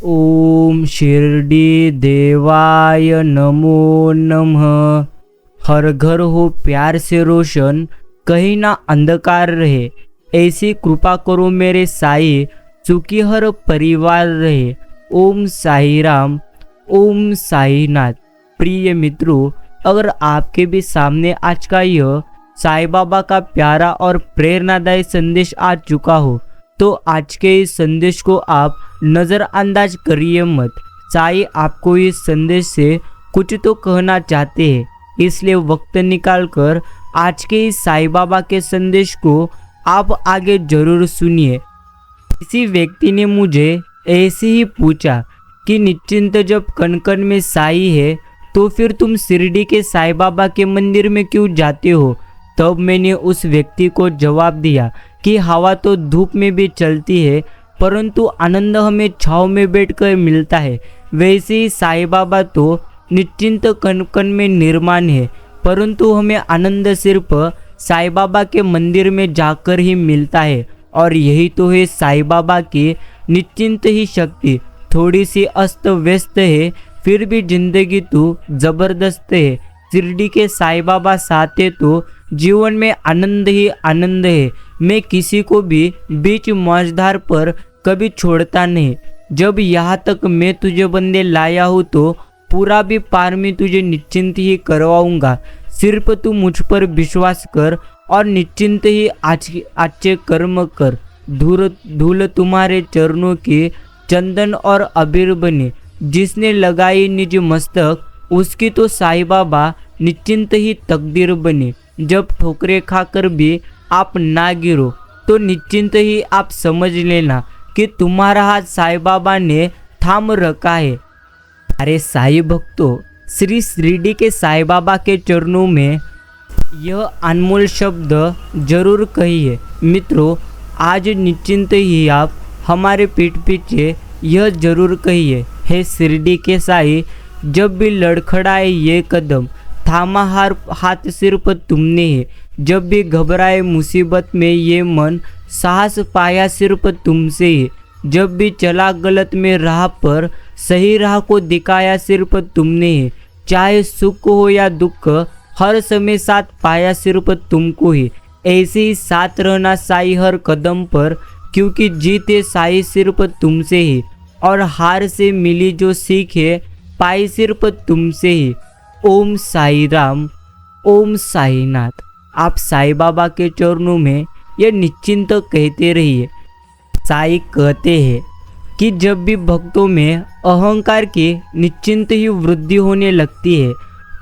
ओम शिरडी देवाय नमो नमः। हर घर हो प्यार से रोशन, कहीं ना अंधकार रहे। ऐसी कृपा करो मेरे साईं, सुखी हर परिवार रहे। ओम साई राम, ओम साईनाथ। प्रिय मित्रों, अगर आपके भी सामने आज का यह साईं बाबा का प्यारा और प्रेरणादायी संदेश आ चुका हो, तो आज के इस संदेश को आप नज़रअंदाज करिए मत। साईं आपको इस संदेश से कुछ तो कहना चाहते हैं, इसलिए वक्त निकाल कर आज के इस साईं बाबा के संदेश को आप आगे जरूर सुनिए। किसी व्यक्ति ने मुझे ऐसे ही पूछा कि निश्चिंत जब कण कण में साईं है तो फिर तुम शिरडी के साईं बाबा के मंदिर में क्यों जाते हो। तब मैंने उस व्यक्ति को जवाब दिया कि हवा तो धूप में भी चलती है, परंतु आनंद हमें छाँव में बैठकर मिलता है। वैसे ही साईं बाबा तो निश्चिंत कण कण में निर्माण है, परंतु हमें आनंद सिर्फ साईं बाबा के मंदिर में जाकर ही मिलता है। और यही तो है साईं बाबा की निश्चिंत ही शक्ति। थोड़ी सी अस्त व्यस्त है, फिर भी जिंदगी तो जबरदस्त है। शिरडी के साईं बाबा साथ है तो जीवन में आनंद ही आनंद है। मैं किसी को भी बीच मझधार पर कभी छोड़ता नहीं। जब यहाँ तक मैं तुझे बंदे लाया हूँ तो पूरा भी पार में तुझे निश्चिंत ही करवाऊंगा। सिर्फ तू मुझ पर विश्वास कर और निश्चिंत ही अच्छे कर्म कर। धूल तुम्हारे चरणों की चंदन और अबीर बने। जिसने लगाई निज मस्तक, उसकी तो साईं बाबा निश्चिंत ही तकदीर बने। जब ठोकरे खाकर भी आप ना गिरो तो निश्चिंत ही आप समझ लेना कि तुम्हारा हाथ साईं बाबा ने थाम रखा है। अरे साईं भक्तों, श्री शिरडी के साईं बाबा के चरणों में यह अनमोल शब्द जरूर कहिए। मित्रों, आज निश्चिंत ही आप हमारे पीठ पीछे यह जरूर कहिए, हे शिरडी के साईं, जब भी लड़खड़ाए ये कदम, थामा हाथ सिर्फ तुमने है। जब भी घबराए मुसीबत में ये मन, साहस पाया सिर्फ तुमसे ही। जब भी चला गलत में राह पर, सही राह को दिखाया सिर्फ तुमने है। चाहे सुख हो या दुख, हर समय साथ पाया सिर्फ तुमको ही। ऐसे ही साथ रहना साईं हर कदम पर, क्योंकि जीते साईं सिर्फ तुमसे ही। और हार से मिली जो सीख है, पाई सिर्फ तुमसे ही। ओम साई राम, ओम साईनाथ। आप साईं बाबा के चरणों में यह निश्चिंत कहते रहिए। साईं कहते हैं कि जब भी भक्तों में अहंकार की निश्चिंत ही वृद्धि होने लगती है,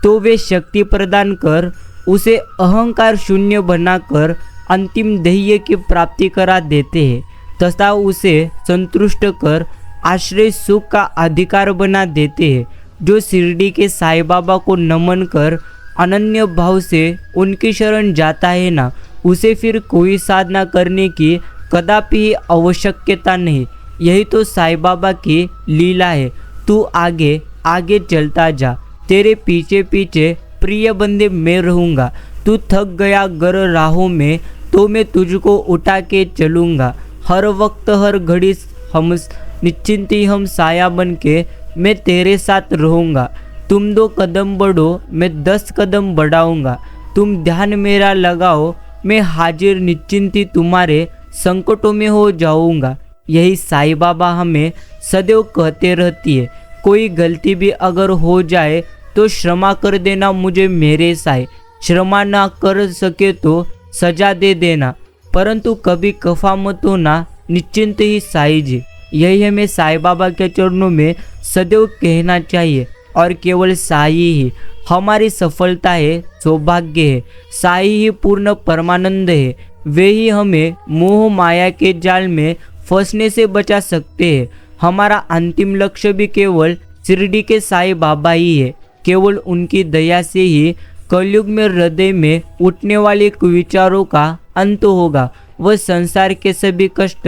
तो वे शक्ति प्रदान कर उसे अहंकार शून्य बनाकर अंतिम ध्येय की प्राप्ति करा देते हैं तथा उसे संतुष्ट कर आश्रय सुख का अधिकार बना देते हैं। जो शिरडी के साईं बाबा को नमन कर अनन्य भाव से उनकी शरण जाता है ना, उसे फिर कोई साधना करने की कदापि आवश्यकता नहीं। यही तो साईं बाबा की लीला है। तू आगे आगे चलता जा, तेरे पीछे पीछे प्रिय बंदे मैं रहूँगा। तू थक गया गर राहों में, तो मैं तुझको उठा के चलूँगा। हर वक्त हर घड़ी हम निश्चिंत ही हम साया बन के मैं तेरे साथ रहूँगा। तुम 2 कदम बढ़ो, मैं 10 कदम बढ़ाऊँगा। तुम ध्यान मेरा लगाओ, मैं हाजिर निश्चिंत ही तुम्हारे संकटों में हो जाऊँगा। यही साईं बाबा हमें सदैव कहते रहती है। कोई गलती भी अगर हो जाए तो क्षमा कर देना मुझे मेरे साईं। क्षमा ना कर सके तो सजा दे देना, परंतु कभी कफा मत होना, निश्चिंत ही साईं जी। यही हमें साईं बाबा के चरणों में सदैव कहना चाहिए। और केवल साईं ही हमारी सफलता है, सौभाग्य है। साईं ही पूर्ण परमानंद है। वे ही हमें मोह माया के जाल में फंसने से बचा सकते हैं। हमारा अंतिम लक्ष्य भी केवल शिरडी के साईं बाबा ही है। केवल उनकी दया से ही कलयुग में हृदय में उठने वाले कुविचारों का अंत होगा। वह संसार के सभी कष्ट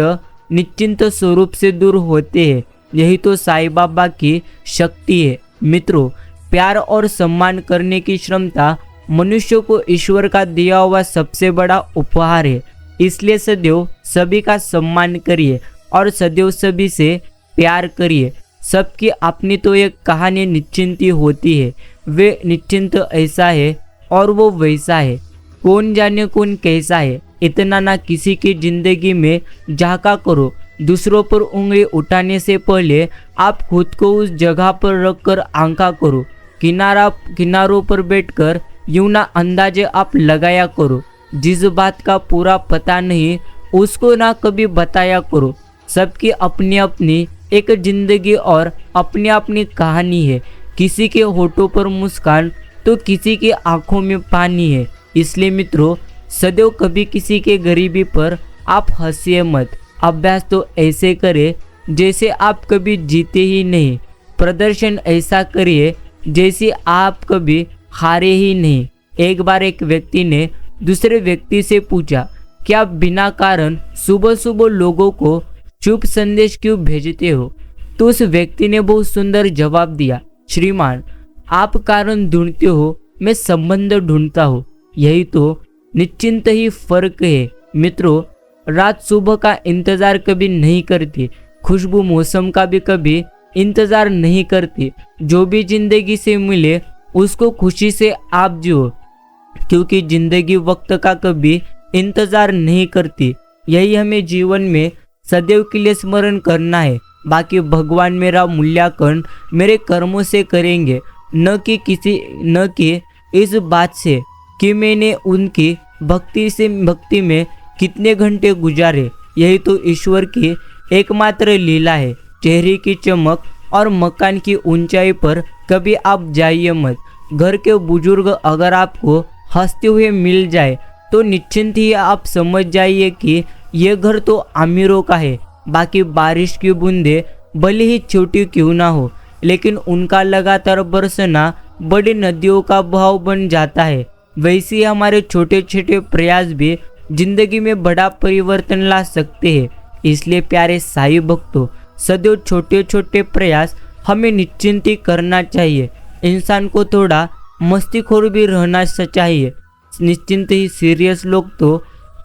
निश्चिंत स्वरूप से दूर होते हैं। यही तो साईं बाबा की शक्ति है। मित्रों, प्यार और सम्मान करने की क्षमता मनुष्य को ईश्वर का दिया हुआ सबसे बड़ा उपहार है। इसलिए सदैव सभी का सम्मान करिए और सदैव सभी से प्यार करिए। सबकी अपनी तो एक कहानी निश्चिंत होती है। वे निश्चिंत ऐसा है और वो वैसा है, कौन जाने कौन कैसा है। इतना ना किसी की जिंदगी में झांका करो। दूसरों पर उंगली उठाने से पहले आप खुद को उस जगह पर रखकर आंका करो। किनारों पर बैठकर यूं ना अंदाजे आप लगाया करो। जिस बात का पूरा पता नहीं उसको ना कभी बताया करो। सबकी अपनी अपनी एक जिंदगी और अपनी अपनी कहानी है। किसी के होठों पर मुस्कान तो किसी की आंखों में पानी है। इसलिए मित्रों, सदैव कभी किसी के गरीबी पर आप हंसिए मत। अभ्यास तो ऐसे करें जैसे आप कभी जीते ही नहीं। प्रदर्शन ऐसा करिए जैसे आप कभी हारे ही नहीं। एक बार एक व्यक्ति ने दूसरे व्यक्ति से पूछा, क्या बिना कारण सुबह सुबह लोगों को शुभ संदेश क्यों भेजते हो? तो उस व्यक्ति ने बहुत सुंदर जवाब दिया, श्रीमान, आप कारण ढूंढते हो, मैं संबंध ढूंढता हूँ। यही तो निश्चिंत ही फर्क है। मित्रों, रात सुबह का इंतजार कभी नहीं करती, खुशबू मौसम का भी कभी इंतजार नहीं करती। जो भी जिंदगी से मिले उसको खुशी से आप जियो, क्योंकि जिंदगी वक्त का कभी इंतजार नहीं करती। यही हमें जीवन में सदैव के लिए स्मरण करना है। बाकी भगवान मेरा मूल्यांकन मेरे कर्मों से करेंगे, न कि इस बात से कि मैंने उनकी भक्ति में कितने घंटे गुजारे। यही तो ईश्वर की एकमात्र लीला है। चेहरे की चमक और मकान की ऊंचाई पर कभी आप जाइए मत। घर के बुजुर्ग अगर आपको हंसते हुए मिल जाए तो निश्चिंत ही आप समझ जाइए कि ये घर तो अमीरों का है। बाकी बारिश की बूंदे भले ही छोटी क्यों ना हो, लेकिन उनका लगातार बरसना बड़ी नदियों का बहाव बन जाता है। वैसे ही हमारे छोटे छोटे प्रयास भी जिंदगी में बड़ा परिवर्तन ला सकते हैं। इसलिए प्यारे साईं भक्तों, सदैव छोटे छोटे प्रयास हमें निश्चिंत ही करना चाहिए। इंसान को थोड़ा मस्तीखोर भी रहना चाहिए। निश्चिंत ही सीरियस लोग तो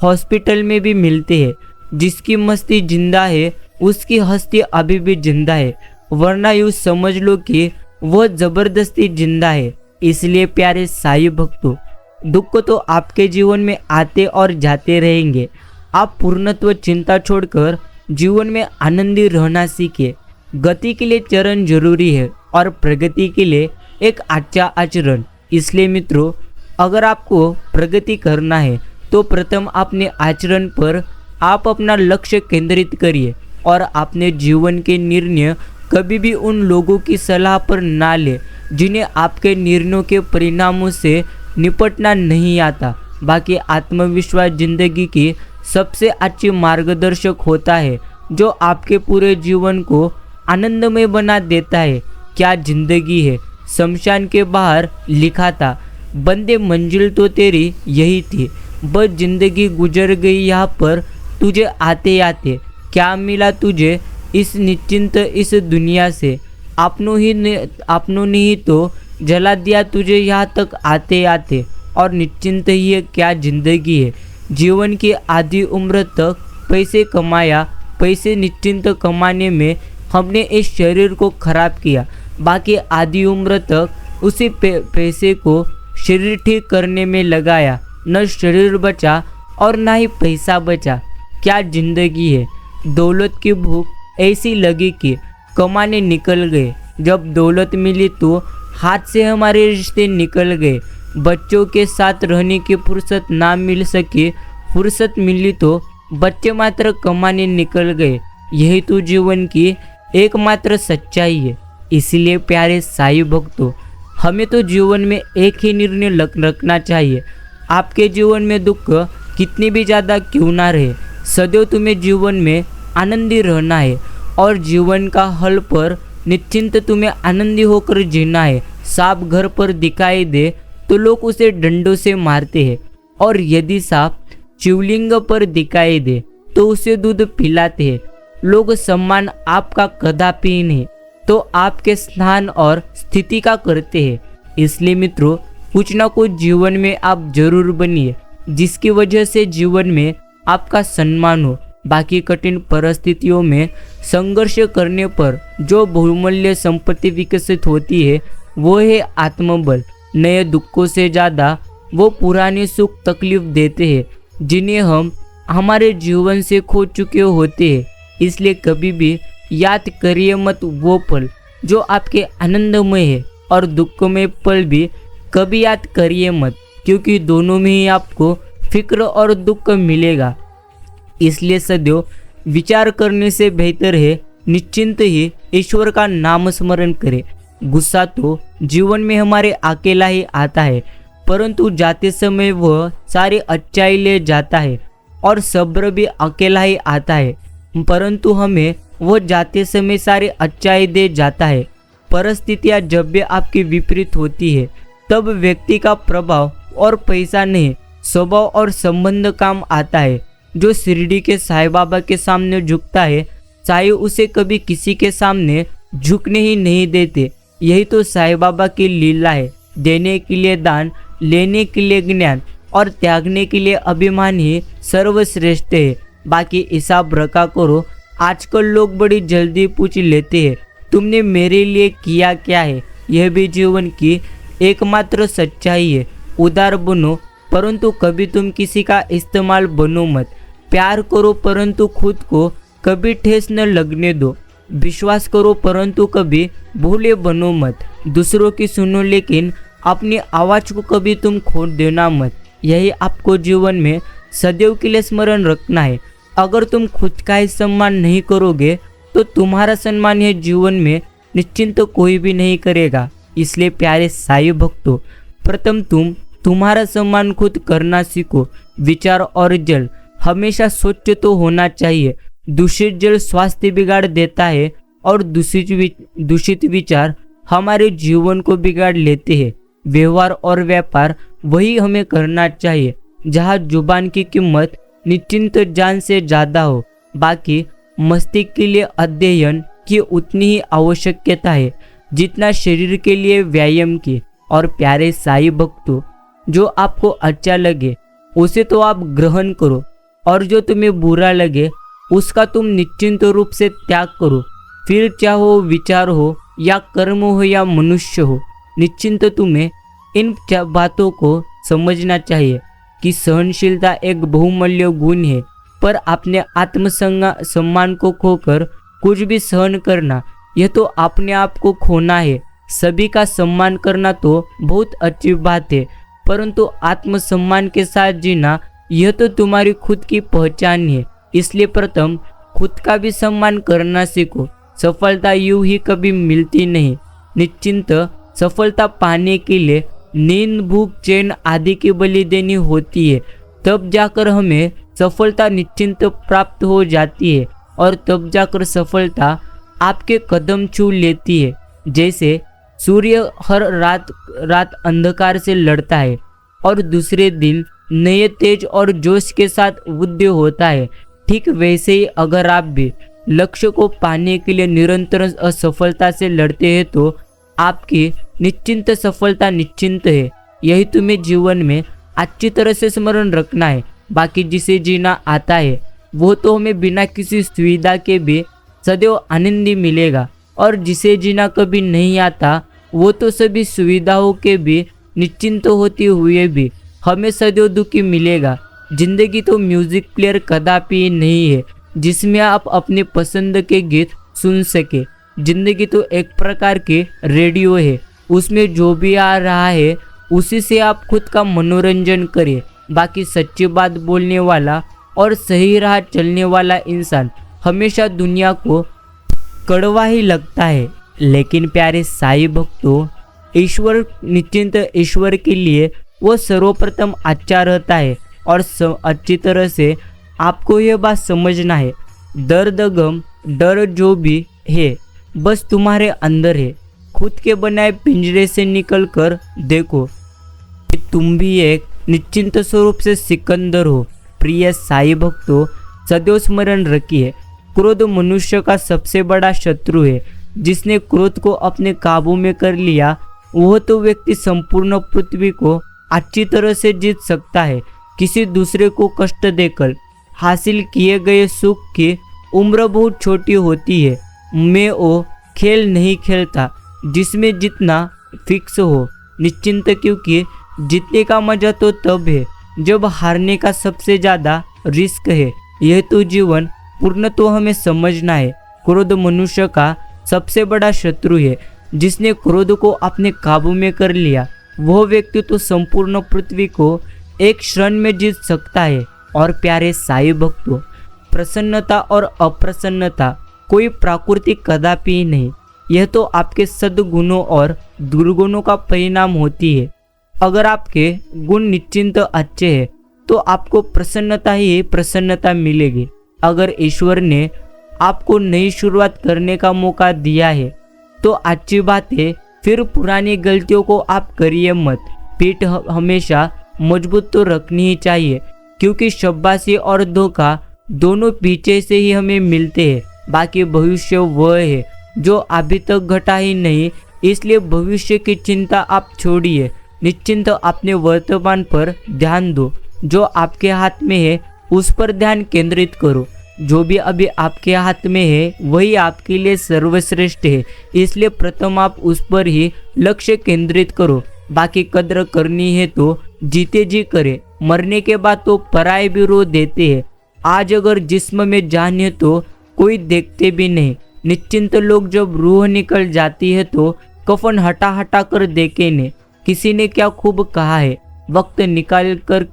हॉस्पिटल में भी मिलते हैं। जिसकी मस्ती जिंदा है उसकी हस्ती अभी भी जिंदा है, वरना यूँ समझ लो कि वह जबरदस्ती जिंदा है। इसलिए प्यारे साईं भक्तों, दुख तो आपके जीवन में आते और जाते रहेंगे। आप पूर्णत्व चिंता छोड़कर जीवन में आनंदी रहना सीखिए। गति के लिए चरण जरूरी है और प्रगति के लिए एक अच्छा आचरण। इसलिए मित्रों, अगर आपको प्रगति करना है तो प्रथम अपने आचरण पर आप अपना लक्ष्य केंद्रित करिए और अपने जीवन के निर्णय कभी भी उन लोगों की सलाह पर ना ले जिन्हें आपके निर्णयों के परिणामों से निपटना नहीं आता। बाकी आत्मविश्वास जिंदगी की सबसे अच्छी मार्गदर्शक होता है, जो आपके पूरे जीवन को आनंदमय बना देता है। क्या जिंदगी है, शमशान के बाहर लिखा था, बंदे मंजिल तो तेरी यही थी, बस जिंदगी गुजर गई यहाँ पर तुझे आते आते। क्या मिला तुझे इस निश्चिंत इस दुनिया से? अपनों ने ही तो जला दिया तुझे यहाँ तक आते आते। और निश्चिंत ही क्या जिंदगी है। जीवन की आधी उम्र तक पैसे निश्चिंत कमाने में हमने इस शरीर को खराब किया। बाकी आधी उम्र तक उसी पैसे को शरीर ठीक करने में लगाया। न शरीर बचा और ना ही पैसा बचा। क्या जिंदगी है। दौलत की भूख ऐसी लगी कि कमाने निकल गए। जब दौलत मिली तो हाथ से हमारे रिश्ते निकल गए। बच्चों के साथ रहने की फुर्सत ना मिल सकी, फुर्सत मिली तो बच्चे मात्र कमाने निकल गए। यही तो जीवन की एकमात्र सच्चाई है। इसलिए प्यारे साईं भक्तों, हमें तो जीवन में एक ही निर्णय रखना चाहिए। आपके जीवन में दुख कितनी भी ज़्यादा क्यों ना रहे, सदैव तुम्हें जीवन में आनंदी रहना है और जीवन का हल पर निश्चिंत तुम्हें आनंदी होकर जीना है। सांप घर पर दिखाई दे तो लोग उसे डंडों से मारते हैं, और यदि सांप शिवलिंग पर दिखाई दे तो उसे दूध पिलाते हैं। लोग सम्मान आपका कदापि नहीं तो आपके स्थान और स्थिति का करते हैं। इसलिए मित्रों, कुछ ना कुछ जीवन में आप जरूर बनिए जिसकी वजह से जीवन में आपका सम्मान हो, बाकी कठिन परिस्थितियों में संघर्ष करने पर जो बहुमूल्य संपत्ति विकसित होती है वो है आत्मबल। नए दुखों से ज़्यादा वो पुराने सुख तकलीफ देते हैं जिन्हें हम हमारे जीवन से खो चुके होते हैं। इसलिए कभी भी याद करिए मत वो पल जो आपके आनंदमय है, और दुखमय पल भी कभी याद करिए मत, क्योंकि दोनों में ही आपको फिक्र और दुख मिलेगा। इसलिए सदैव विचार करने से बेहतर है निश्चिंत ही ईश्वर का नाम स्मरण करें। गुस्सा तो जीवन में हमारे अकेला ही आता है, परंतु जाते समय वह सारी अच्छाई ले जाता है, और सब्र भी अकेला ही आता है, परंतु हमें वह जाते समय सारी अच्छाई दे जाता है। परिस्थितियाँ जब भी आपकी विपरीत होती है तब व्यक्ति का प्रभाव और पैसा नहीं, स्वभाव और संबंध काम आता है। जो शिरडी के साईं बाबा के सामने झुकता है, साईं उसे कभी किसी के सामने झुकने ही नहीं देते। यही तो साईं बाबा की लीला है। देने के लिए दान, लेने के लिए ज्ञान और त्यागने के लिए अभिमान ही सर्वश्रेष्ठ है। बाकी हिसाब रखा करो। आजकल लोग बड़ी जल्दी पूछ लेते हैं तुमने मेरे लिए किया क्या है। यह भी जीवन की एकमात्र सच्चाई है। उदार बनो परंतु कभी तुम किसी का इस्तेमाल बनो मत। प्यार करो परंतु खुद को कभी ठेस न लगने दो। विश्वास करो परंतु कभी भोले बनो मत। दूसरों की सुनो लेकिन अपनी आवाज़ को कभी तुम खो देना मत। यही आपको जीवन में सदैव के लिए स्मरण रखना है। अगर तुम खुद का ही सम्मान नहीं करोगे तो तुम्हारा सम्मान यह जीवन में निश्चिंत कोई भी नहीं करेगा। इसलिए प्यारे साईं भक्तों, प्रथम तुम्हारा सम्मान खुद करना सीखो। विचार और जल हमेशा स्वच्छ तो होना चाहिए। दूषित जल स्वास्थ्य बिगाड़ देता है और दूषित विचार हमारे जीवन को बिगाड़ लेते हैं। व्यवहार और व्यापार वही हमें करना चाहिए जहाँ जुबान की कीमत निश्चिंत जान से ज़्यादा हो। बाकी मस्तिष्क के लिए अध्ययन की उतनी ही आवश्यकता है जितना शरीर के लिए व्यायाम की। और प्यारे साईं भक्तों, जो आपको अच्छा लगे उसे तो आप ग्रहण करो, और जो तुम्हें बुरा लगे उसका तुम निश्चिंत रूप से त्याग करो। फिर चाहो विचार हो या कर्म हो या मनुष्य हो, निश्चिंत तुम्हें इन बातों को समझना चाहिए कि सहनशीलता एक बहुमूल्य गुण है, पर अपने आत्मसम्मान को खोकर कुछ भी सहन करना यह तो अपने आप को खोना है। सभी का सम्मान करना तो बहुत अच्छी बात है, परंतु आत्मसम्मान के साथ जीना यह तो तुम्हारी खुद की पहचान है। इसलिए प्रथम खुद का भी सम्मान करना सीखो। सफलता यूं ही कभी मिलती नहीं। निश्चिंत सफलता पाने के लिए नींद, भूख, चैन आदि की बलि देनी होती है, तब जाकर हमें सफलता निश्चिंत प्राप्त हो जाती है, और तब जाकर सफलता आपके कदम छू लेती है। जैसे सूर्य हर रात अंधकार से लड़ता है और दूसरे दिन नए तेज और जोश के साथ उदय होता है, ठीक वैसे ही अगर आप भी लक्ष्य को पाने के लिए निरंतर असफलता से लड़ते हैं तो आपकी निश्चिंत सफलता निश्चिंत है। यही तुम्हें जीवन में अच्छी तरह से स्मरण रखना है। बाकी जिसे जीना आता है वो तो हमें बिना किसी सुविधा के भी सदैव आनंदी मिलेगा, और जिसे जीना कभी नहीं आता वो तो सभी सुविधाओं के भी निश्चिंत होते हुए भी हमें सदैव दुखी मिलेगा। जिंदगी तो म्यूजिक प्लेयर कदापि नहीं है जिसमें आप अपने पसंद के गीत सुन सके। जिंदगी तो एक प्रकार की रेडियो है, उसमें जो भी आ रहा है उसी से आप खुद का मनोरंजन करें। बाकी सच्ची बात बोलने वाला और सही राह चलने वाला इंसान हमेशा दुनिया को कड़वा ही लगता है। लेकिन प्यारे साईं भक्तों, ईश्वर निश्चिंत ईश्वर के लिए वो सर्वप्रथम अच्छा रहता है, और अच्छी तरह से आपको यह बात समझना है, दर्द गम डर जो भी है बस तुम्हारे अंदर है। खुद के बनाए पिंजरे से निकल कर देखो कि तुम भी एक निश्चिंत स्वरूप से सिकंदर हो। प्रिय साईं भक्तों, सदैव स्मरण रखिए, क्रोध मनुष्य का सबसे बड़ा शत्रु है। जिसने क्रोध को अपने काबू में कर लिया वह तो व्यक्ति संपूर्ण पृथ्वी को अच्छी तरह से जीत सकता है। किसी दूसरे को कष्ट देकर हासिल किए गए सुख की उम्र बहुत छोटी होती है। मैं वो खेल नहीं खेलता जिसमें जितना फिक्स हो निश्चिंत, क्योंकि जीतने का मजा तो तब है जब हारने का सबसे ज़्यादा रिस्क है। यह तो जीवन पूर्ण तो हमें समझना है। क्रोध मनुष्य का सबसे बड़ा शत्रु है। जिसने क्रोध को अपने काबू में कर लिया वह व्यक्ति तो संपूर्ण पृथ्वी को एक क्षण में जीत सकता है। और प्यारे साईं भक्तों, प्रसन्नता और अप्रसन्नता कोई प्राकृतिक कदापि नहीं, यह तो आपके सद्गुणों और दुर्गुणों का परिणाम होती है। अगर आपके गुण निश्चिंत अच्छे हैं तो आपको प्रसन्नता ही प्रसन्नता मिलेगी। अगर ईश्वर ने आपको नई शुरुआत करने का मौका दिया है तो अच्छी बात है, फिर पुरानी गलतियों को आप करिए मत। पीठ हमेशा मजबूत तो रखनी ही चाहिए, क्योंकि शाबाशी और धोखा दोनों पीछे से ही हमें मिलते हैं। बाकी भविष्य वह है जो अभी तक घटा ही नहीं, इसलिए भविष्य की चिंता आप छोड़िए। निश्चिंत अपने वर्तमान पर ध्यान दो। जो आपके हाथ में है उस पर ध्यान केंद्रित करो। जो भी अभी आपके हाथ में है वही आपके लिए सर्वश्रेष्ठ है, इसलिए प्रथम आप उस पर ही लक्ष्य केंद्रित करो। बाकी कद्र करनी है तो जीते जी करे, मरने के बाद तो पराये भी रो देते हैं। आज अगर जिस्म में जान है तो कोई देखते भी नहीं। निश्चिंत लोग जब रूह निकल जाती है तो कफन हटा हटा कर देखे ने। किसी ने क्या खूब कहा है, वक्त निकाल कर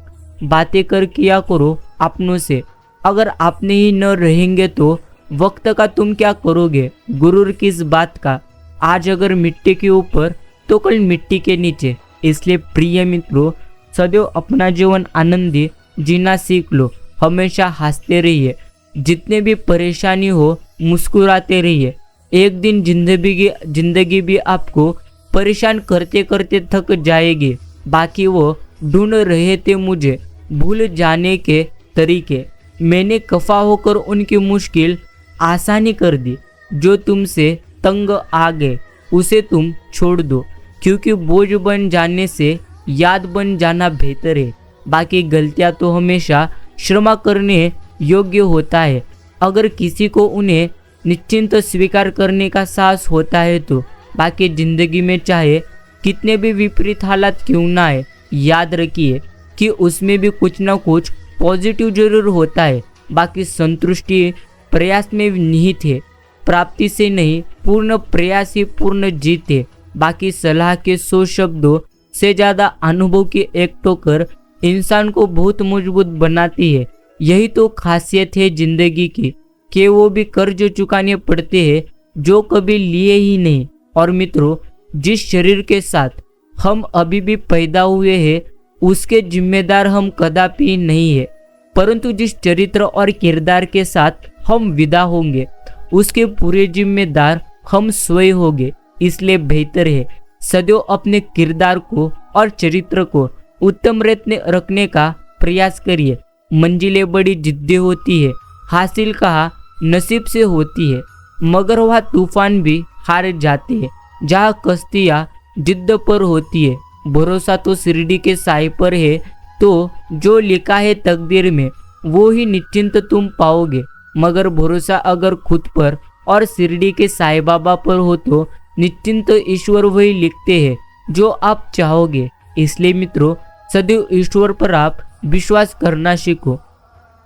बातें कर किया करो अपनों से। अगर आपने ही न रहेंगे तो वक्त का तुम क्या करोगे, गुरूर किस बात का। आज अगर मिट्टी के ऊपर तो कल मिट्टी के नीचे। इसलिए प्रिय मित्रों, सदैव अपना जीवन आनंदी जीना सीख लो। हमेशा हंसते रहिए, जितने भी परेशानी हो मुस्कुराते रहिए। एक दिन जिंदगी भी आपको परेशान करते करते थक जाएगी। बाकी वो ढूंढ रहे थे मुझे भूल जाने के तरीके। मैंने खफा होकर उनकी मुश्किल आसानी कर दी। जो तुमसे तंग आ गए उसे तुम छोड़ दो, क्योंकि बोझ बन जाने से याद बन जाना बेहतर है। बाकी गलतियां तो हमेशा क्षमा करने योग्य होता है। अगर किसी को उन्हें निश्चिंत स्वीकार करने का साहस होता है तो बाकी जिंदगी में चाहे कितने भी विपरीत हालात क्यों ना आए, याद रखिए कि उसमें भी कुछ ना कुछ पॉजिटिव जरूर होता है। बाकी संतुष्टि प्रयास में निहित है, प्राप्ति से नहीं, पूर्ण प्रयास ही पूर्ण जीत है। बाकी सलाह के 100 शब्दों से ज़्यादा अनुभव की एक टोकर इंसान को बहुत मजबूत बनाती है। यही तो खासियत है जिंदगी की, कि वो भी कर्ज चुकाने पड़ते हैं जो कभी लिए ही नहीं। और मित्रों, जिस शरीर के साथ हम अभी भी पैदा हुए हैं उसके जिम्मेदार हम कदापि नहीं है, परंतु जिस चरित्र और किरदार के साथ हम विदा होंगे उसके पूरे जिम्मेदार हम स्वयं होंगे। इसलिए बेहतर है सदैव अपने किरदार को और चरित्र को उत्तम रखने का प्रयास करिए। मंजिलें बड़ी जिद्दी होती है, हासिल कहा नसीब से होती है, मगर वह तूफान भी हार जाते हैं जहाँ कश्तियाँ जिद्द पर होती है। भरोसा तो शिरडी के साईं पर है, तो जो लिखा है तकदीर में वो ही निश्चिंत तुम पाओगे। मगर भरोसा अगर खुद पर और शिरडी के साईं बाबा पर हो तो निश्चिंत ईश्वर वही लिखते हैं जो आप चाहोगे। इसलिए मित्रों, सदैव ईश्वर पर आप विश्वास करना सीखो।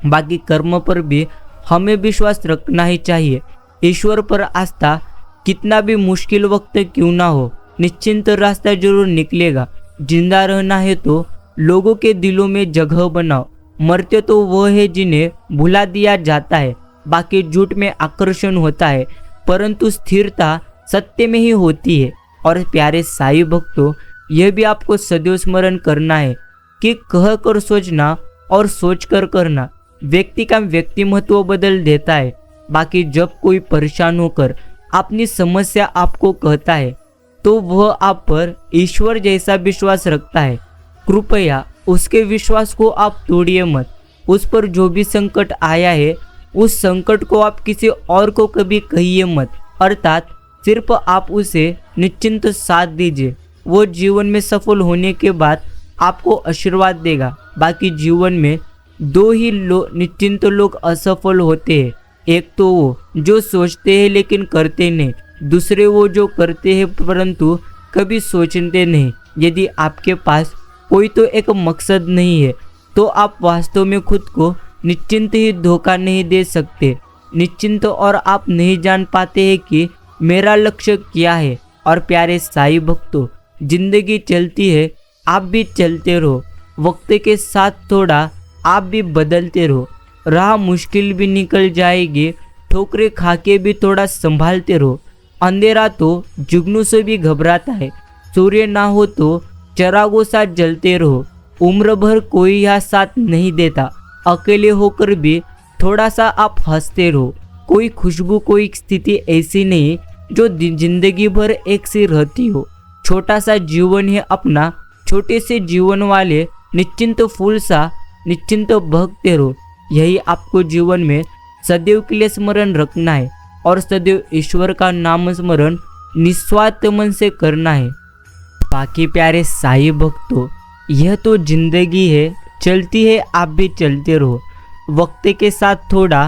बाकी कर्म पर भी हमें विश्वास रखना ही चाहिए। ईश्वर पर आस्था कितना भी मुश्किल वक्त क्यों ना हो, निश्चिंत रास्ता जरूर निकलेगा। जिंदा रहना है तो लोगों के दिलों में जगह बनाओ। मरते तो वो है जिन्हें भुला दिया जाता है। बाकी झूठ में आकर्षण होता है, परंतु स्थिरता सत्य में ही होती है। और प्यारे साईं भक्तों, यह भी आपको सदैव स्मरण करना है कि कह कर सोचना और सोच कर करना व्यक्ति का व्यक्तिमत्व बदल देता है। बाकी जब कोई परेशान होकर अपनी समस्या आपको कहता है तो वह आप पर ईश्वर जैसा विश्वास रखता है। कृपया उसके विश्वास को आप तोड़िए मत। उस पर जो भी संकट आया है उस संकट को आप किसी और को कभी कहिए मत, अर्थात सिर्फ आप उसे निश्चिंत साथ दीजिए। वो जीवन में सफल होने के बाद आपको आशीर्वाद देगा। बाकी जीवन में दो ही निश्चिंत लोग असफल होते हैं। एक तो वो जो सोचते हैं लेकिन करते नहीं, दूसरे वो जो करते हैं परंतु कभी सोचते नहीं। यदि आपके पास कोई तो एक मकसद नहीं है तो आप वास्तव में खुद को निश्चिंत ही धोखा नहीं दे सकते। निश्चिंत और आप नहीं जान पाते हैं कि मेरा लक्ष्य क्या है। और प्यारे साईं भक्तों, जिंदगी चलती है, आप भी चलते रहो। वक्त के साथ थोड़ा आप भी बदलते रहो। राह मुश्किल भी निकल जाएगी, ठोकरें खा के भी थोड़ा संभालते रहो। अंधेरा तो जुगनू से भी घबराता है, सूर्य ना हो तो चिरागों सा जलते रहो। उम्र भर कोई यहाँ साथ नहीं देता, अकेले होकर भी थोड़ा सा आप हंसते रहो। कोई खुशबू, कोई स्थिति ऐसी नहीं जो जिंदगी भर एक सी रहती हो। छोटा सा जीवन है अपना, छोटे से जीवन वाले निश्चिंत फूल सा निश्चिंत भगते रहो। यही आपको जीवन में सदैव के लिए स्मरण रखना है और सदैव ईश्वर का नाम स्मरण निस्वार्थ मन से करना है। बाकी प्यारे साईं भक्तों, यह तो जिंदगी है, चलती है, आप भी चलते रहो। वक्त के साथ थोड़ा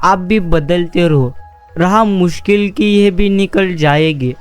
आप भी बदलते रहो। राह मुश्किल की यह भी निकल जाएगी,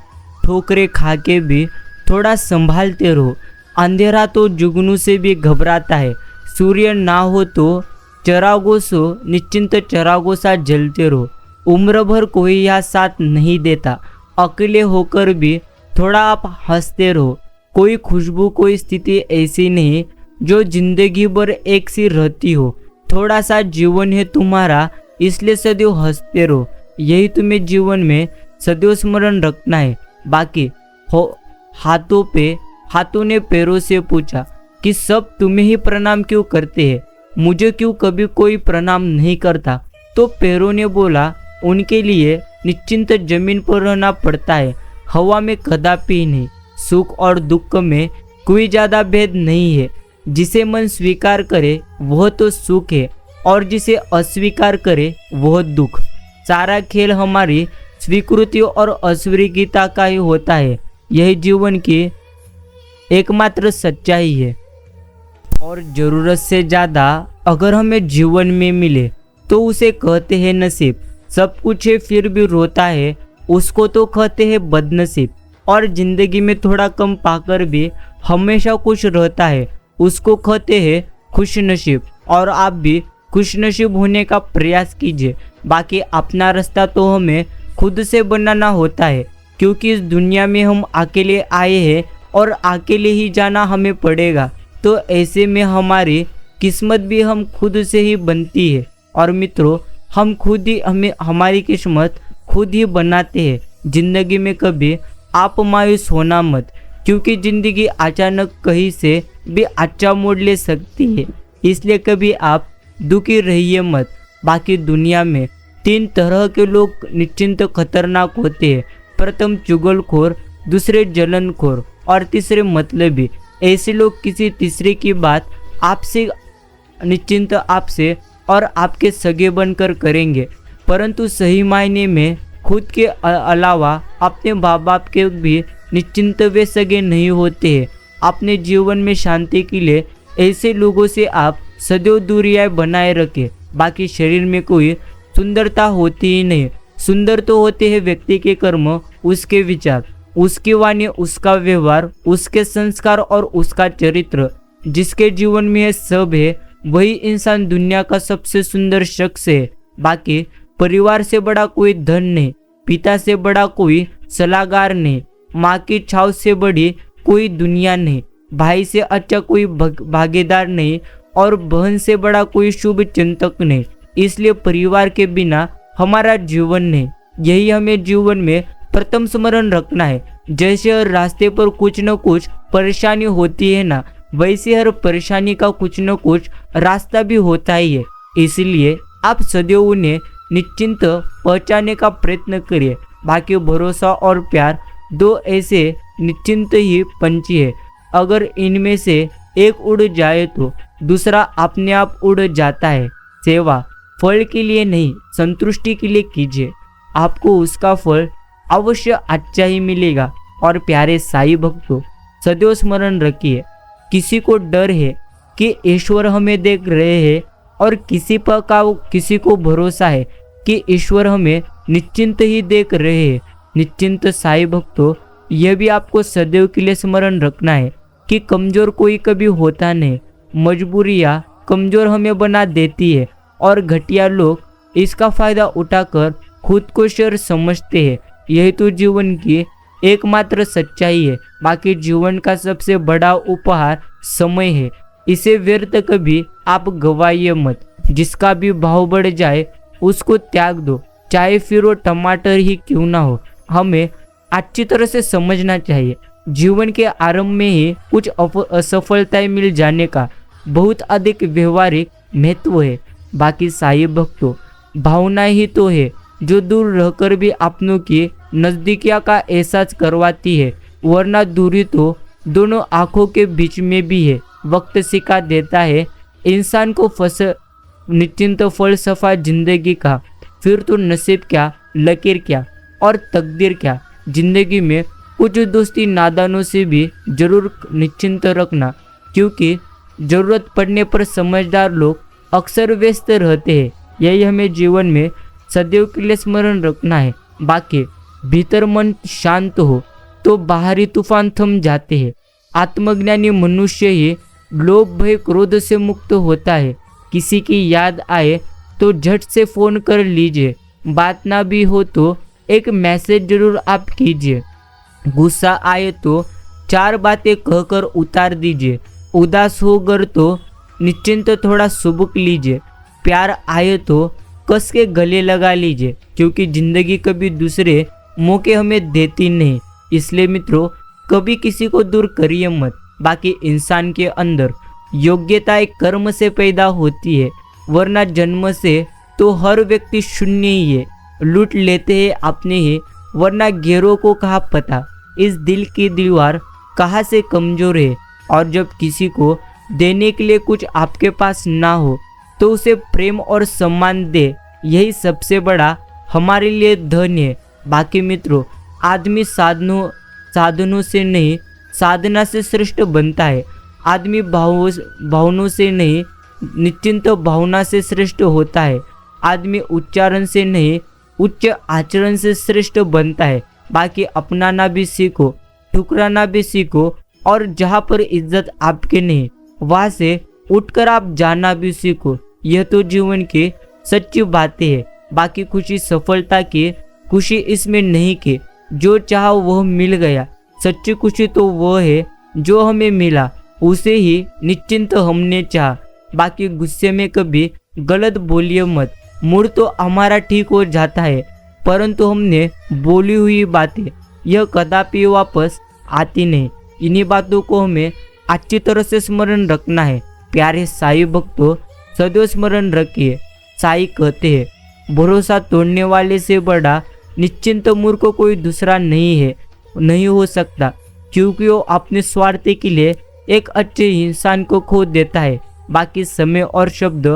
ठोकरें खा के भी थोड़ा संभालते रहो। अंधेरा तो जुगनू से भी घबराता है, सूर्य ना हो तो चिरागों सो निश्चिंत चिरागों सा जलते रहो। उम्र भर कोई यहाँ साथ नहीं देता, अकेले होकर भी थोड़ा आप हंसते रहो। कोई खुशबू, कोई स्थिति ऐसी नहीं जो जिंदगी भर एक सी रहती हो। थोड़ा सा जीवन है तुम्हारा, इसलिए सदैव हंसते रहो। यही तुम्हें जीवन में सदैव स्मरण रखना है। बाकी हाथों ने पैरों से पूछा कि सब तुम्हें ही प्रणाम क्यों करते हैं, मुझे क्यों कभी कोई प्रणाम नहीं करता। तो पैरों ने बोला, उनके लिए निश्चिंत जमीन पर रहना पड़ता है, हवा में कदापि नहीं। सुख और दुख में कोई ज़्यादा भेद नहीं है। जिसे मन स्वीकार करे वह तो सुख है और जिसे अस्वीकार करे वह दुख। सारा खेल हमारी स्वीकृति और अस्वीकृति का ही होता है। यही जीवन की एकमात्र सच्चाई है। और ज़रूरत से ज़्यादा अगर हमें जीवन में मिले तो उसे कहते हैं नसीब। सब कुछ है फिर भी रोता है, उसको तो कहते हैं बदनसीब। और ज़िंदगी में थोड़ा कम पाकर भी हमेशा खुश रहता है, उसको कहते हैं खुश नसीब। और आप भी खुश नसीब होने का प्रयास कीजिए। बाकी अपना रास्ता तो हमें खुद से बनाना होता है, क्योंकि इस दुनिया में हम अकेले आए हैं और अकेले ही जाना हमें पड़ेगा। तो ऐसे में हमारी किस्मत भी हम खुद से ही बनती है। और मित्रों, हम खुद ही हमारी किस्मत खुद ही बनाते हैं। जिंदगी में कभी आप मायूस होना मत, क्योंकि ज़िंदगी अचानक कहीं से भी अच्छा मोड़ ले सकती है। इसलिए कभी आप दुखी रहिए मत। बाकी दुनिया में 3 तरह के लोग निश्चिंत खतरनाक होते हैं। प्रथम चुगलखोर, दूसरे जलनखोर और तीसरे मतलबी। ऐसे लोग किसी तीसरे की बात आपसे निश्चिंत आपसे और आपके सगे बनकर करेंगे, परंतु सही मायने में खुद के अलावा अपने माँ बाप के भी निश्चिंत वे सगे नहीं होते हैं। अपने जीवन में शांति के लिए ऐसे लोगों से आप सदैव दूरियां बनाए रखें। बाकी शरीर में कोई सुंदरता होती ही नहीं। सुंदर तो होते हैं व्यक्ति के कर्म, उसके विचार, उसकी वाणी, उसका व्यवहार, उसके संस्कार और उसका चरित्र। जिसके जीवन में ये सब है वही इंसान दुनिया का सबसे सुंदर शख्स है। बाकी परिवार से बड़ा कोई धन नहीं, पिता से बड़ा कोई सलाहकार नहीं, माँ की छाव से बड़ी कोई दुनिया नहीं, भाई से अच्छा कोई भागीदार नहीं और बहन से बड़ा कोई शुभ चिंतक नहीं। इसलिए परिवार के बिना हमारा जीवन नहीं। यही हमें जीवन में प्रथम स्मरण रखना है। जैसे हर रास्ते पर कुछ न कुछ परेशानी होती है ना, वैसे हर परेशानी का कुछ न कुछ रास्ता भी होता ही है। इसलिए आप सदैव उन्हें निश्चिंत पहचानने का प्रयत्न करिए। बाकी भरोसा और प्यार 2 ऐसे निश्चिंत ही पंछी है। अगर इनमें से एक उड़ जाए तो दूसरा अपने आप उड़ जाता है। सेवा फल के लिए नहीं, संतुष्टि के लिए कीजिए, आपको उसका फल अवश्य अच्छा ही मिलेगा। और प्यारे साईं भक्तों, सदैव स्मरण रखिए, किसी को डर है कि ईश्वर हमें देख रहे हैं और किसी को भरोसा है कि ईश्वर हमें निश्चिंत ही देख रहे हैं। निश्चिंत साईं भक्तों, यह भी आपको सदैव के लिए स्मरण रखना है कि कमजोर कोई कभी होता नहीं। मजबूरियाँ कमजोर हमें बना देती है और घटिया लोग इसका फायदा उठाकर खुद को शेर समझते हैं। यही तो जीवन की एकमात्र सच्चाई है। बाकी जीवन का सबसे बड़ा उपहार समय है, इसे व्यर्थ कभी आप गवाइए मत। जिसका भी भाव बढ़ जाए उसको त्याग दो, चाहे फिर वो टमाटर ही क्यों ना हो। हमें अच्छी तरह से समझना चाहिए, जीवन के आरंभ में ही कुछ असफलताएं मिल जाने का बहुत अधिक व्यवहारिक महत्व है। बाकी साईं भक्तों, भावना ही तो है जो दूर रहकर भी अपनों की नजदीकिया का एहसास करवाती है, वरना दूरी तो दोनों आंखों के बीच में भी है। वक्त सिखा देता है इंसान को निश्चिंत फलसफा जिंदगी का, फिर तो नसीब क्या, लकीर क्या और तकदीर क्या। जिंदगी में कुछ दोस्ती नादानों से भी जरूर निश्चिंत रखना, क्योंकि जरूरत पड़ने पर समझदार लोग अक्सर व्यस्त रहते हैं। यही हमें जीवन में सदैव के लिए स्मरण रखना है। बाकी भीतर मन शांत हो तो बाहरी तूफान थम जाते हैं। आत्मज्ञानी मनुष्य ही लोभ भय क्रोध से मुक्त होता है। किसी की याद आए तो झट से फोन कर लीजिए, बात ना भी हो तो एक मैसेज जरूर आप कीजिए। गुस्सा आए तो 4 बातें कहकर उतार दीजिए। उदास होकर तो निश्चिंत थोड़ा सुबक लीजिए। प्यार आए तो कस के गले लगा लीजिए, क्योंकि जिंदगी कभी दूसरे मौके हमें देती नहीं। इसलिए मित्रों, कभी किसी को दूर करिए मत। बाकी इंसान के अंदर योग्यता एक कर्म से पैदा होती है, वरना जन्म से तो हर व्यक्ति शून्य ही है। लूट लेते हैं अपने ही, वरना गैरों को कहाँ पता इस दिल की दीवार कहाँ से कमजोर है। और जब किसी को देने के लिए कुछ आपके पास ना हो तो उसे प्रेम और सम्मान दे, यही सबसे बड़ा हमारे लिए धन है। बाकी मित्रों, आदमी साधनों से नहीं, साधना से श्रेष्ठ बनता है। आदमी भावनों से नहीं, निश्चिंत भावना से श्रेष्ठ होता है। आदमी उच्चारण से नहीं, उच्च आचरण से श्रेष्ठ बनता है। बाकी अपनाना भी सीखो, ठुकराना भी सीखो, और जहाँ पर इज्जत आपके नहीं, वहाँ से उठकर आप जाना भी सीखो। यह तो जीवन की सच्ची बातें है। बाकी खुशी सफलता की खुशी इसमें नहीं कि जो चाहा वह मिल गया। सच्ची खुशी तो वह है जो हमें मिला, उसे ही निश्चिंत हमने चाहा। बाकी गुस्से में कभी गलत बोलिए मत। मूड तो हमारा ठीक हो जाता है, परंतु हमने बोली हुई बातें यह कदापि वापस आती नहीं। इन्हीं बातों को हमें अच्छी तरह से स्मरण रखना है। प्यारे साईं भक्तों, सदैव स्मरण रखिए, साईं कहते हैं, भरोसा तोड़ने वाले से बड़ा निश्चिंत मूर्ख कोई दूसरा नहीं हो सकता, क्योंकि वो अपने स्वार्थ के लिए एक अच्छे इंसान को खो देता है। बाकी समय और शब्द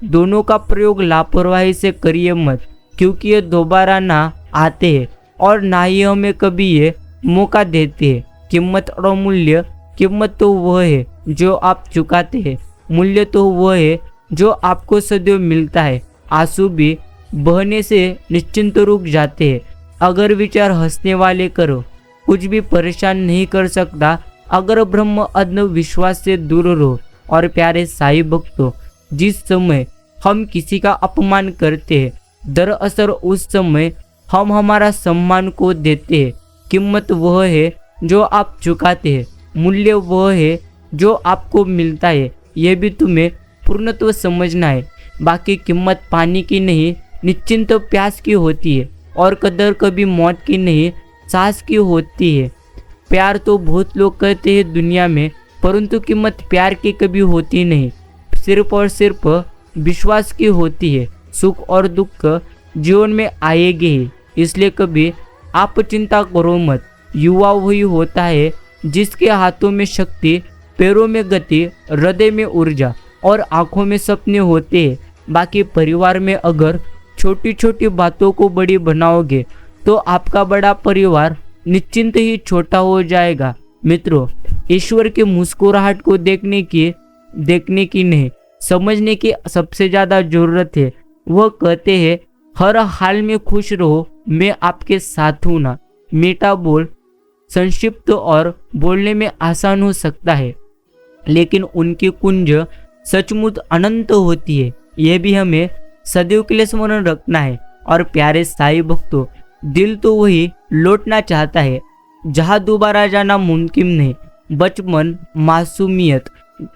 दोनों का प्रयोग लापरवाही से करिए मत, क्योंकि ये दोबारा ना आते हैं और ना ही हमें कभी ये मौका देते हैं। कीमत और मूल्य, कीमत तो वह है जो आप चुकाते हैं, मूल्य तो वह है जो आपको सदैव मिलता है। आंसू भी बहने से निश्चिंत रुक जाते हैं अगर विचार हंसने वाले करो। कुछ भी परेशान नहीं कर सकता अगर ब्रह्म अज्ञ विश्वास से दूर रहो। और प्यारे साईं भक्तों, जिस समय हम किसी का अपमान करते हैं, दरअसल उस समय हम हमारा सम्मान को देते हैं। कीमत वह है जो आप चुकाते हैं, मूल्य वह है जो आपको मिलता है। यह भी तुम्हें पूर्णत्व समझना है। बाकी कीमत पानी की नहीं, निश्चिंत प्यास की होती है, और कदर कभी मौत की नहीं, सांस की होती है। प्यार तो बहुत लोग कहते हैं दुनिया में, परंतु कीमत प्यार की कभी होती नहीं, सिर्फ और सिर्फ विश्वास की होती है। सुख और दुख जीवन में आएगी ही, इसलिए कभी आप चिंता करो मत। युवा वही होता है जिसके हाथों में शक्ति, पैरों में गति, हृदय में ऊर्जा और आंखों में सपने होते हैं। बाकी परिवार में अगर छोटी छोटी बातों को बड़ी बनाओगे तो आपका बड़ा परिवार निश्चिंत ही छोटा हो जाएगा। मित्रों, ईश्वर की मुस्कुराहट को देखने की नहीं, समझने की सबसे ज़्यादा ज़रूरत है। वह कहते हैं हर हाल में खुश रहो, मैं आपके साथ हूँ ना। मीठा बोल संक्षिप्त और बोलने में आसान हो सकता है, लेकिन उनकी कुंज सचमुच अनंत होती है। यह भी हमें सदैव के लिए स्मरण रखना है। और प्यारे साईं भक्तों, दिल तो वही लौटना चाहता है जहाँ दोबारा जाना मुमकिन नहीं। बचपन, मासूमियत,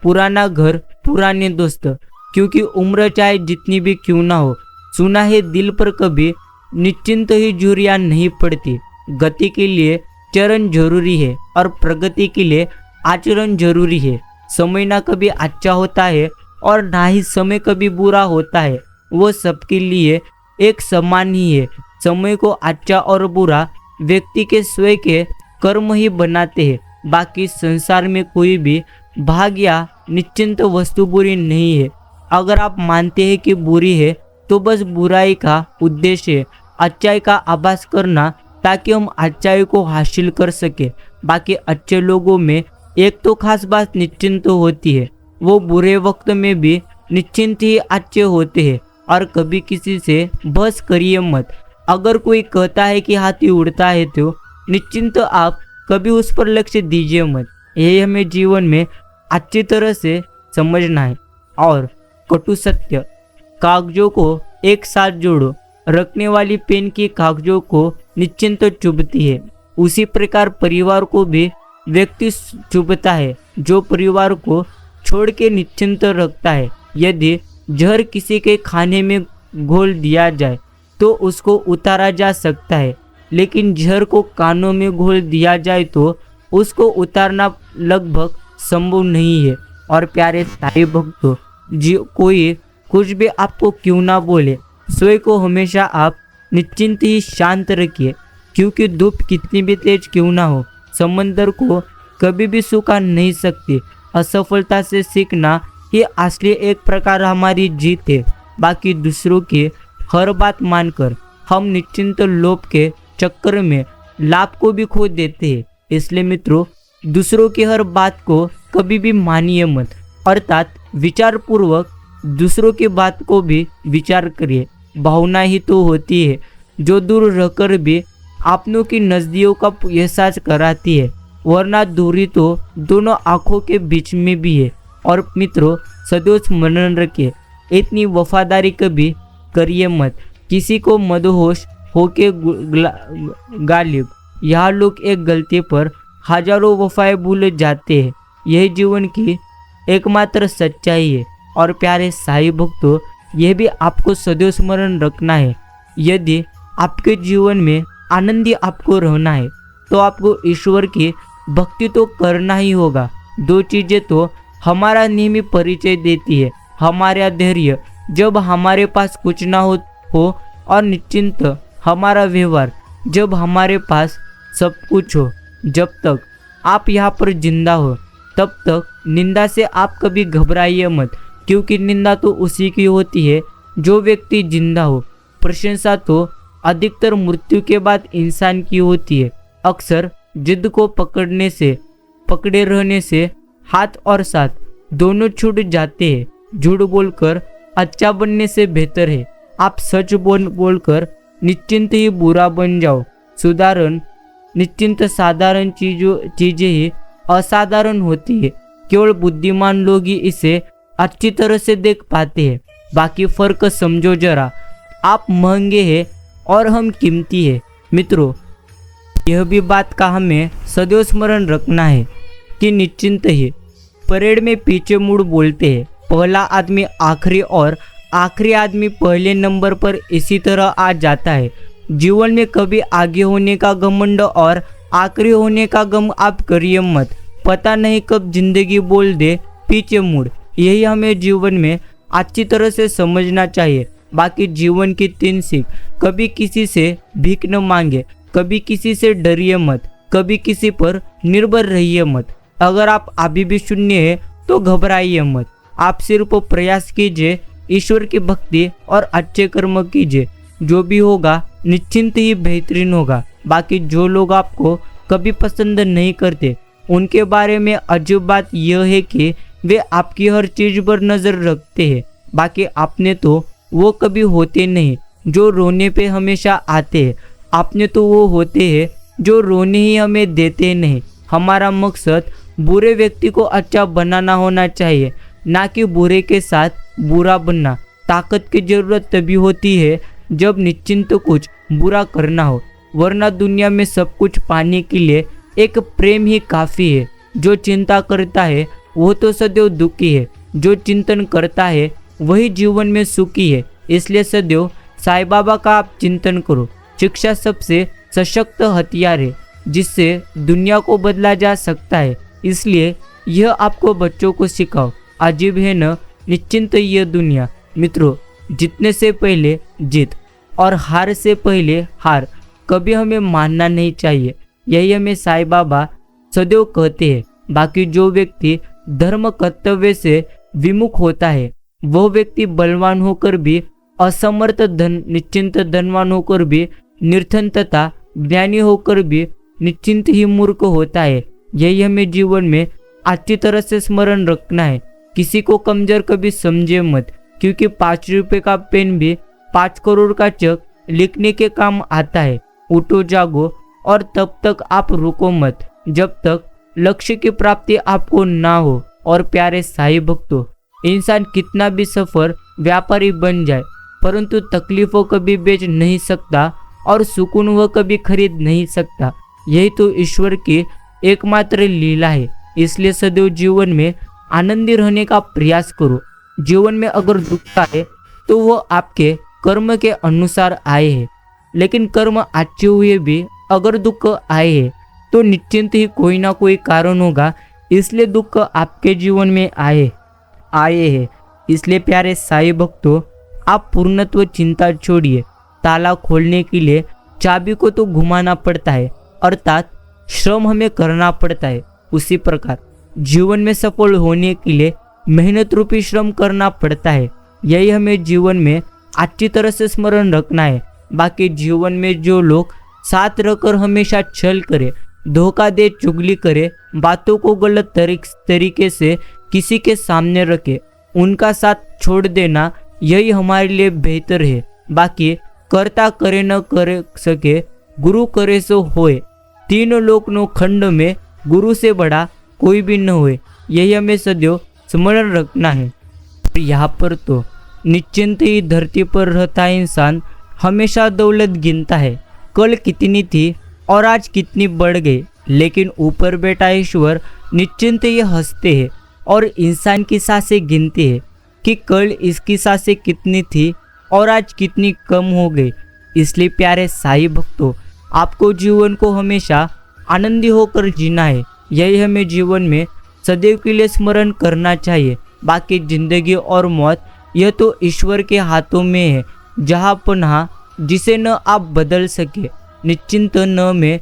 पुराना घर, पुराने दोस्त, क्योंकि उम्र चाहे जितनी भी क्यों ना हो, सुना है दिल पर कभी निश्चिंत ही झुर्रियाँ नहीं पड़ती। गति के लिए चरण जरूरी है और प्रगति के लिए आचरण जरूरी है। समय ना कभी अच्छा होता है और ना ही समय कभी बुरा होता है, वो सबके लिए एक समान ही है। समय को अच्छा और बुरा व्यक्ति के स्वयं के कर्म ही बनाते हैं। बाकी संसार में कोई भी भाग या निश्चिंत वस्तु बुरी नहीं है। अगर आप मानते हैं कि बुरी है तो बस बुराई का उद्देश्य है अच्छाई का आभास करना, ताकि हम अच्छाई को हासिल कर सके। बाकी अच्छे लोगों में एक तो खास बात निश्चिंत होती है, वो बुरे वक्त में भी निश्चिंत ही अच्छे होते हैं। और कभी किसी से बहस करिए मत। अगर कोई कहता है कि हाथी उड़ता है तो निश्चिंत आप कभी उस पर लक्ष्य दीजिए मत। यही हमें जीवन में अच्छी तरह से समझना है। और कटु सत्य, कागजों को एक साथ जोड़ो, रखने वाली पेन की कागजों को निश्चिंत चुभती है। उसी प्रकार परिवार को भी व्यक्ति चुभता है जो परिवार को छोड़ के निश्चिंत रखता है। यदि जहर किसी के खाने में घोल दिया जाए तो उसको उतारा जा सकता है, लेकिन जहर को कानों में घोल दिया जाए तो उसको उतारना लगभग संभव नहीं है। और प्यारे साईं भक्तों, कोई कुछ भी आपको क्यों ना बोले, स्वयं को हमेशा आप निश्चिंत ही शांत रखिए, क्योंकि धूप कितनी भी तेज क्यों ना हो, समंदर को कभी भी सुखा नहीं सकती। असफलता से सीखना ही असली एक प्रकार हमारी जीत है। बाकी दूसरों की हर बात मानकर हम निश्चिंत लोभ के चक्कर में लाभ को भी खो देते हैं। इसलिए मित्रों, दूसरों की हर बात को कभी भी मानिए मत, अर्थात विचार पूर्वक दूसरों की बात को भी विचार करिए। भावना ही तो होती है जो दूर रहकर भी अपनों की नजदीकों का एहसास कराती है, वरना दूरी तो दोनों आंखों के बीच में भी है। और मित्रों, सदैव स्मरण रखिए, इतनी वफादारी कभी करिए मत किसी को मदहोश होके गालिब। यहाँ लोग एक गलती पर हजारों वफाएं भूल जाते हैं, यही जीवन की एकमात्र सच्चाई है। और प्यारे साईं भक्तों, यह भी आपको सदैव स्मरण रखना है, यदि आपके जीवन में आनंदी आपको रहना है तो आपको ईश्वर की भक्ति तो करना ही होगा। दो चीज़ें तो हमारा नियमित परिचय देती है, हमारा धैर्य जब हमारे पास कुछ ना हो और निश्चिंत हमारा व्यवहार जब हमारे पास सब कुछ हो। जब तक आप यहाँ पर जिंदा हो तब तक निंदा से आप कभी घबराइए मत, क्योंकि निंदा तो उसी की होती है जो व्यक्ति जिंदा हो। प्रशंसा तो अधिकतर मृत्यु के बाद इंसान की होती है। अक्सर जिद को पकड़े रहने से हाथ और साथ दोनों छूट जाते हैं। झूठ बोलकर अच्छा बनने से बेहतर है आप सच बोलकर निश्चिंत ही बुरा बन जाओ। सुधारण निश्चिंत साधारण चीजें ही असाधारण होती है। केवल बुद्धिमान लोग ही इसे अच्छी तरह से देख पाते हैं। बाकी फर्क समझो जरा, आप महंगे हैं और हम कीमती है। मित्रों, यह भी बात का हमें सदैव स्मरण रखना है कि निश्चिंत ही परेड में पीछे मुड़ बोलते हैं। पहला आदमी आखिरी और आखिरी आदमी पहले नंबर पर इसी तरह आ जाता है। जीवन में कभी आगे होने का घमंड और आखिरी होने का गम आप करिए मत। पता नहीं कब जिंदगी बोल दे पीछे मुड़। यही हमें जीवन में अच्छी तरह से समझना चाहिए। बाकी जीवन की 3 सीख, कभी किसी से भीख न मांगे, कभी किसी से डरिए मत, कभी किसी पर निर्भर रहिए मत। अगर आप अभी भी शून्य है तो घबराइए मत। आप सिर्फ प्रयास कीजिए, ईश्वर की भक्ति और अच्छे कर्म कीजिए। जो भी होगा निश्चिंत ही बेहतरीन होगा। बाकी जो लोग आपको कभी पसंद नहीं करते उनके बारे में अजीब बात यह है कि वे आपकी हर चीज पर नजर रखते हैं, बाकी आपने तो वो कभी होते नहीं जो रोने पे हमेशा आते हैं। आपने तो वो होते हैं जो रोने ही हमें देते नहीं। हमारा मकसद बुरे व्यक्ति को अच्छा बनाना होना चाहिए, ना कि बुरे के साथ बुरा बनना। ताकत की जरूरत तभी होती है जब निश्चिंत कुछ बुरा करना हो, वरना दुनिया में सब कुछ पाने के लिए एक प्रेम ही काफ़ी है। जो चिंता करता है वो तो सदैव दुखी है, जो चिंतन करता है वही जीवन में सुखी है। इसलिए सदैव साईं बाबा का आप चिंतन करो। शिक्षा सबसे सशक्त हथियार है जिससे दुनिया को बदला जा सकता है। इसलिए यह आपको बच्चों को सिखाओ। अजीब है न निश्चिंत यह दुनिया। मित्रों, जीतने से पहले जीत और हार से पहले हार कभी हमें मानना नहीं चाहिए। यही हमें साईं बाबा सदैव कहते हैं। बाकी जो व्यक्ति धर्म कर्तव्य से विमुख होता है वह व्यक्ति बलवान होकर भी असमर्थ, निश्चिंत धनवान होकर भी निर्धन तथा ज्ञानी होकर भी निश्चिंत ही मूर्ख होता है। यही हमें जीवन में अच्छी तरह से स्मरण रखना है। किसी को कमजोर कभी समझे मत, क्योंकि 5 रुपए का पेन भी 5 करोड़ का चेक लिखने के काम आता है। उठो जागो और तब तक आप रुको मत जब तक लक्ष्य की प्राप्ति आपको ना हो। और प्यारे साईं भक्तों, इंसान कितना भी सफल व्यापारी बन जाए परंतु तकलीफों कभी बेच नहीं सकता और सुकून वह कभी खरीद नहीं सकता। यही तो ईश्वर की एकमात्र लीला है। इसलिए सदैव जीवन में आनंदी रहने का प्रयास करो। जीवन में अगर दुख आए तो वो आपके कर्म के अनुसार आए हैं, लेकिन कर्म अच्छे हुए भी अगर दुख आए हैं तो निश्चिंत ही कोई ना कोई कारण होगा। इसलिए दुख आपके जीवन में आए हैं। इसलिए प्यारे साईं भक्तों, आप पूर्णत्व चिंता छोड़िए। ताला खोलने के लिए चाबी को तो घुमाना पड़ता है, अर्थात श्रम हमें करना पड़ता है। उसी प्रकार जीवन में सफल होने के लिए मेहनत रूपी श्रम करना पड़ता है। यही हमें जीवन में अच्छी तरह से स्मरण रखना है। बाकी जीवन में जो लोग साथ रहकर हमेशा छल करे, धोखा दे, चुगली करे, बातों को गलत तरीके से किसी के सामने रखे, उनका साथ छोड़ देना यही हमारे लिए बेहतर है। बाकी कर्ता करे न करे सके, गुरु करे सो होए। 3 लोक नो खंड में गुरु से बड़ा कोई भी न होए। यही हमें सदैव स्मरण रखना है। यहाँ पर तो निश्चिंत ही धरती पर रहता इंसान हमेशा दौलत गिनता है, कल कितनी थी और आज कितनी बढ़ गई, लेकिन ऊपर बैठा ईश्वर निश्चिंत ही हंसते हैं और इंसान की सांसें गिनते हैं कि कल इसकी सांसें कितनी थी और आज कितनी कम हो गई। इसलिए प्यारे साईं भक्तों, आपको जीवन को हमेशा आनंदी होकर जीना है। यही हमें जीवन में सदैव के लिए स्मरण करना चाहिए। बाकी जिंदगी और मौत यह तो ईश्वर के हाथों में है। जहाँ पनाह जिसे न आप बदल सके, निश्चिंत न में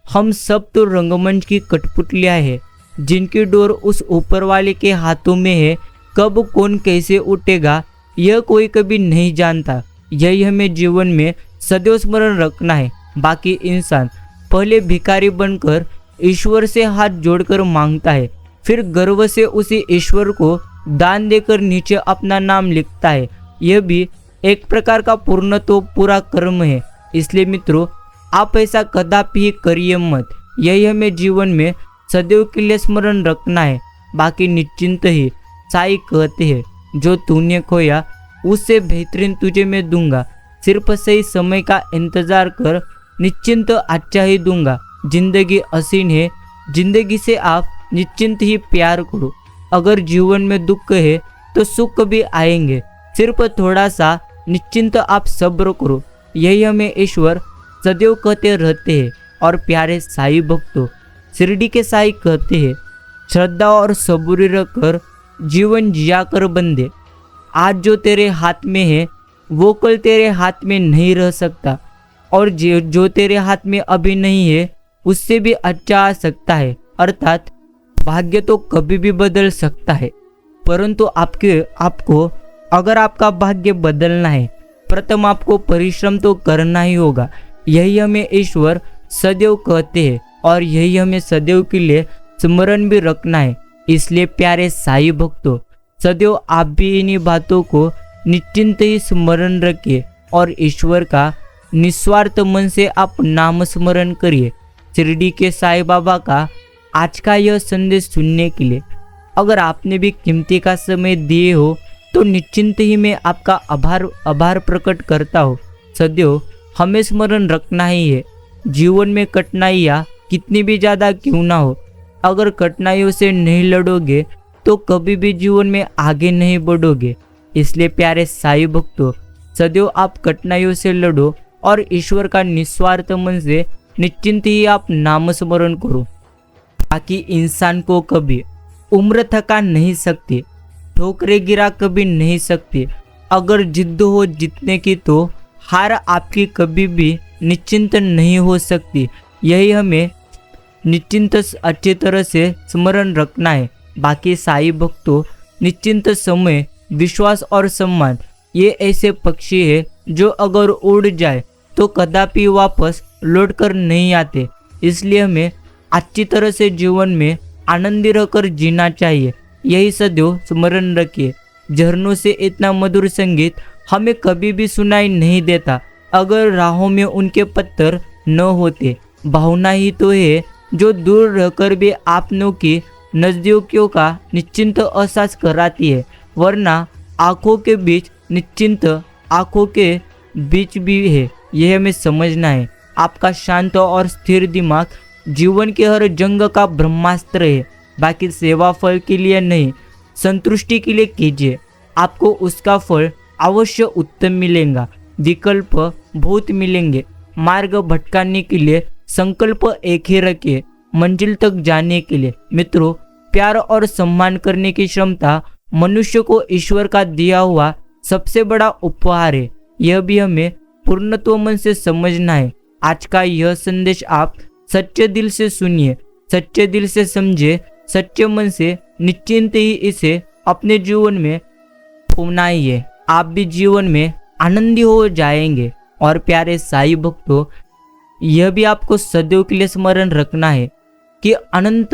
हम सब तो रंगमंच की कठपुतलियाँ हैं जिनकी डोर उस ऊपर वाले के हाथों में है। कब कौन कैसे उठेगा यह कोई कभी नहीं जानता। यही हमें जीवन में सदैव स्मरण रखना है। बाकी इंसान पहले भिखारी बनकर ईश्वर से हाथ जोड़कर मांगता है, फिर गर्व से उसी ईश्वर को दान देकर नीचे अपना नाम लिखता है। यह भी एक प्रकार का पूर्णत्व पूरा कर्म है। इसलिए मित्रों, आप ऐसा कदापि करिए मत। यही हमें जीवन में सदैव के लिए स्मरण रखना है। बाकी निश्चिंत ही साईं कहते हैं, जो तूने खोया उससे बेहतरीन तुझे मैं दूंगा। सिर्फ सही समय का इंतजार कर, निश्चिंत अच्छा ही दूंगा। जिंदगी हसीन है, जिंदगी से आप निश्चिंत ही प्यार करो। अगर जीवन में दुख है तो सुख भी आएंगे, सिर्फ थोड़ा सा निश्चिंत आप सब्र करो। यही हमें ईश्वर सदैव कहते रहते हैं। और प्यारे साईं भक्तों, शिरडी के साईं कहते हैं, श्रद्धा और सबूरी रखकर जीवन जिया कर बंदे। आज जो तेरे हाथ में है वो कल तेरे हाथ में नहीं रह सकता, और जो तेरे हाथ में अभी नहीं है उससे भी अच्छा आ सकता है। अर्थात भाग्य तो कभी भी बदल सकता है, परंतु आपको अगर आपका भाग्य बदलना है, प्रथम आपको परिश्रम तो करना ही होगा। यही हमें ईश्वर सदैव कहते हैं और यही हमें सदैव के लिए स्मरण भी रखना है। इसलिए प्यारे साईं भक्तों, सदैव आप भी इन्हीं बातों को निश्चिंत ही स्मरण रखिए और ईश्वर का निस्वार्थ मन से आप नाम स्मरण करिए। शिरडी के साईं बाबा का आज का यह संदेश सुनने के लिए अगर आपने भी कीमती का समय दिए हो तो निश्चिंत ही मैं आपका आभार प्रकट करता हूँ। सदैव हमें स्मरण रखना ही है, जीवन में कठिनाइयाँ कितनी भी ज़्यादा क्यों ना हो, अगर कठिनाइयों से नहीं लड़ोगे तो कभी भी जीवन में आगे नहीं बढ़ोगे। इसलिए प्यारे साईं भक्तों, सदैव आप कठिनाइयों से लड़ो और ईश्वर का निस्वार्थ मन से निश्चिंत ही आप नाम स्मरण करो। बाकी इंसान को कभी उम्र थका नहीं सकती, ठोकरें गिरा कभी नहीं सकती। अगर जिद्द हो जीतने की तो हार आपकी कभी भी निश्चिंत नहीं हो सकती। यही हमें निश्चिंत अच्छी तरह से स्मरण रखना है। बाकी साईं भक्तों, निश्चिंत समय, विश्वास और सम्मान ये ऐसे पक्षी है जो अगर उड़ जाए तो कदापि वापस लौटकर नहीं आते। इसलिए हमें अच्छी तरह से जीवन में आनंदी रहकर जीना चाहिए। यही सदैव स्मरण रखिए। झरनों से इतना मधुर संगीत हमें कभी भी सुनाई नहीं देता अगर राहों में उनके पत्थर न होते। भावना ही तो है जो दूर रहकर भी आपनों की नजदीकियों का निश्चिंत एहसास कराती है। वरना आँखों के बीच निश्चिंत आँखों के बीच भी है, यह हमें समझना है। आपका शांत और स्थिर दिमाग जीवन के हर जंग का ब्रह्मास्त्र है। बाकी सेवा फल के लिए नहीं, संतुष्टि के लिए कीजिए, आपको उसका फल अवश्य उत्तम मिलेगा। विकल्प बहुत मिलेंगे। मार्ग भटकाने के लिए संकल्प एक ही रखिए, मंजिल तक जाने के लिए। मित्रों, प्यार और सम्मान करने की क्षमता मनुष्य को ईश्वर का दिया हुआ सबसे बड़ा उपहार है। यह भी हमें पूर्णत्व मन से समझना है। आज का यह संदेश आप सच्चे दिल से सुनिए, सच्चे दिल से समझे, सच्चे मन से निश्चिंत ही इसे अपने जीवन में अपनाइए। आप भी जीवन में आनंदी हो जाएंगे। और प्यारे साईं भक्तों, यह भी आपको सदैव के लिए स्मरण रखना है कि अनंत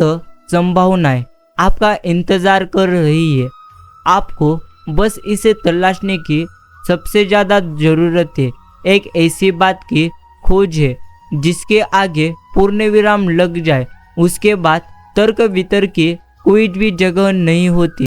संभावनाएं आपका इंतजार कर रही है। आपको बस इसे तलाशने की सबसे ज़्यादा ज़रूरत है। एक ऐसी बात की खोज है जिसके आगे पूर्ण विराम लग जाए, उसके बाद तर्क वितर्क की कोई भी जगह नहीं होती।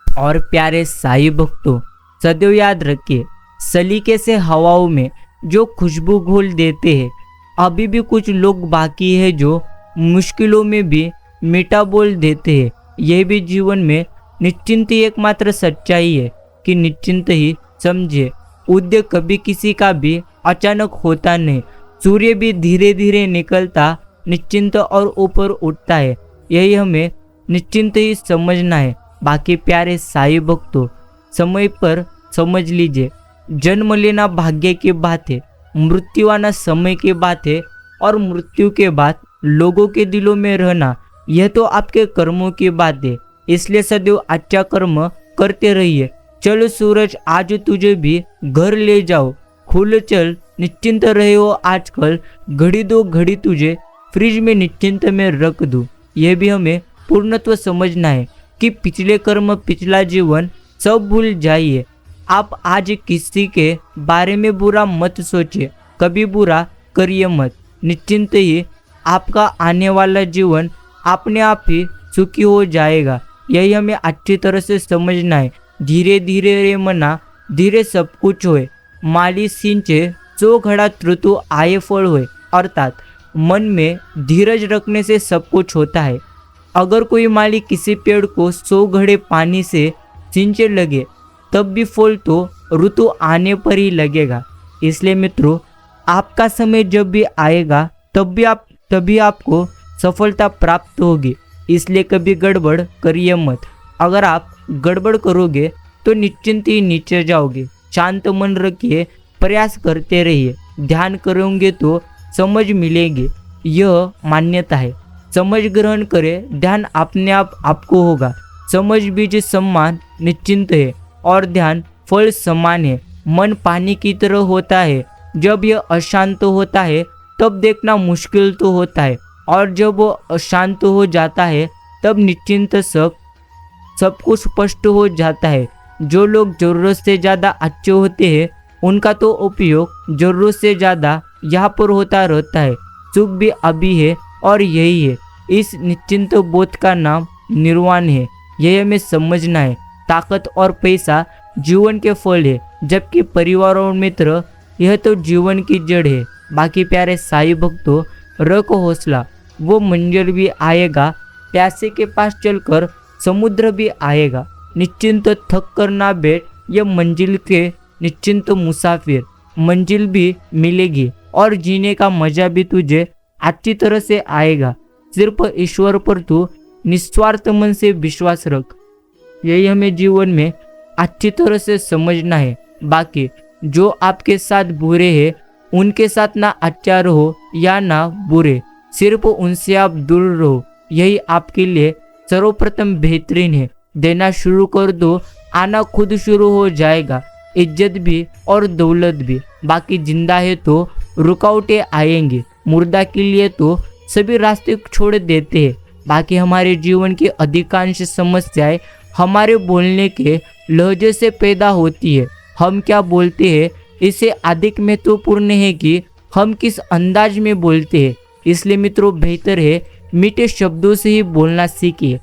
और प्यारे साईं भक्तों, सदैव याद रखिए, सलीके से हवाओं में जो खुशबू घोल देते हैं, अभी भी कुछ लोग बाकी है जो मुश्किलों में भी मीठा बोल देते हैं। यह भी जीवन में निश्चिंत ही एकमात्र सच्चाई है कि निश्चिंत ही समझे। उदय कभी किसी का भी अचानक होता नहीं। सूर्य भी धीरे धीरे निकलता निश्चिंत और ऊपर उठता है। यही हमें निश्चिंत ही समझना है। बाकी प्यारे साईं भक्तों, समय पर समझ लीजिए, जन्म लेना भाग्य की बात है, मृत्यु आना समय की बात है, और मृत्यु के बाद लोगों के दिलों में रहना यह तो आपके कर्मों की बात है। इसलिए सदैव अच्छा कर्म करते रहिए। चलो सूरज, आज तुझे भी घर ले जाओ, खुल चल, निश्चिंत रहे हो आजकल, घड़ी दो घड़ी तुझे फ्रिज में निश्चिंत में रख दूं। यह भी हमें पूर्णत्व समझना है कि पिछले कर्म, पिछला जीवन सब भूल जाइए। आप आज किसी के बारे में बुरा मत सोचिए, कभी बुरा करिए मत। निश्चिंत ही आपका आने वाला जीवन अपने आप ही सुखी हो जाएगा। यही हमें अच्छी तरह से समझना है। धीरे धीरे रे मना, धीरे सब कुछ होए, माली सिंचे सो घड़ा ऋतु आए फल होए। अर्थात मन में धीरज रखने से सब कुछ होता है। अगर कोई माली किसी पेड़ को 100 घड़े पानी से सिंचे लगे तब भी फल तो ऋतु आने पर ही लगेगा। इसलिए मित्रों, आपका समय जब भी आएगा तभी आपको सफलता प्राप्त होगी। इसलिए कभी गड़बड़ करिए मत। अगर आप गड़बड़ करोगे तो निश्चिंत ही नीचे जाओगे। शांत मन रखिए, प्रयास करते रहिए, ध्यान करोगे तो समझ मिलेगी, यह मान्यता है। समझ ग्रहण करें, ध्यान अपने आप आपको होगा। समझ बीज सम्मान निश्चिंत है और ध्यान फल समान है। मन पानी की तरह होता है, जब यह अशांत होता है तब देखना मुश्किल तो होता है, और जब वो अशांत हो जाता है तब निश्चिंत सब कुछ स्पष्ट हो जाता है। जो लोग जरूरत से ज़्यादा अच्छे होते हैं उनका तो उपयोग जरूरत से ज़्यादा यहाँ पर होता रहता है। सुख भी अभी है और यही है। इस निश्चिंत बोध का नाम निर्वाण है। यह हमें समझना है। ताकत और पैसा जीवन के फल है, जबकि परिवार और मित्र यह तो जीवन की जड़ है। बाकी प्यारे साईं भक्तों, रखो हौसला, वो मंजिल भी आएगा। प्यासे के पास चलकर समुद्र भी आएगा। निश्चिंत थक कर ना बैठ, यह मंजिल के निश्चिंत मुसाफिर। मंजिल भी मिलेगी और जीने का मजा भी तुझे अच्छी तरह से आएगा। सिर्फ ईश्वर पर तू निस्वार्थ मन से विश्वास रख। यही हमें जीवन में अच्छी तरह से समझना है। बाकी जो आपके साथ बुरे हैं उनके साथ ना अच्छा रहो या ना बुरे, सिर्फ उनसे आप दूर रहो। यही आपके लिए सर्वप्रथम बेहतरीन है। देना शुरू कर दो, आना खुद शुरू हो जाएगा। इज्जत भी और दौलत भी। बाकी जिंदा है तो रुकावटें आएंगी, मुर्दा के लिए तो सभी रास्ते छोड़ देते हैं। बाकी हमारे जीवन की अधिकांश समस्याएं हमारे बोलने के लहजे से पैदा होती है। हम क्या बोलते हैं इससे अधिक महत्वपूर्ण है कि हम किस अंदाज में बोलते हैं। इसलिए मित्रों, बेहतर है मीठे शब्दों से ही बोलना सीखिए।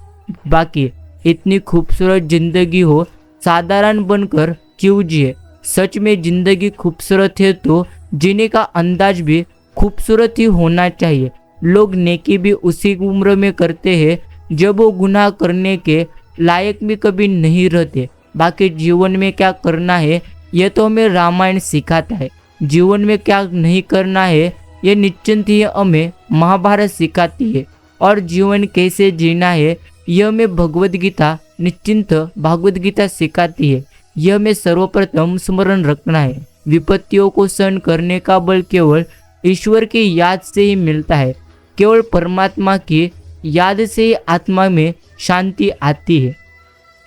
बाकी इतनी खूबसूरत जिंदगी हो, साधारण बनकर क्यों जिए। सच में जिंदगी खूबसूरत है तो जीने का अंदाज भी खूबसूरत ही होना चाहिए। लोग नेकी भी उसी उम्र में करते हैं जब वो गुनाह करने के लायक भी कभी नहीं रहते। बाकी जीवन में क्या करना है यह तो हमें रामायण सिखाता है। जीवन में क्या नहीं करना है यह निश्चिंत ही हमें महाभारत सिखाती है। और जीवन कैसे जीना है यह हमें भगवद गीता निश्चिंत भागवत गीता सिखाती है। यह हमें सर्वप्रथम स्मरण रखना है। विपत्तियों को सहन करने का बल केवल ईश्वर की याद से ही मिलता है। केवल परमात्मा की याद से ही आत्मा में शांति आती है।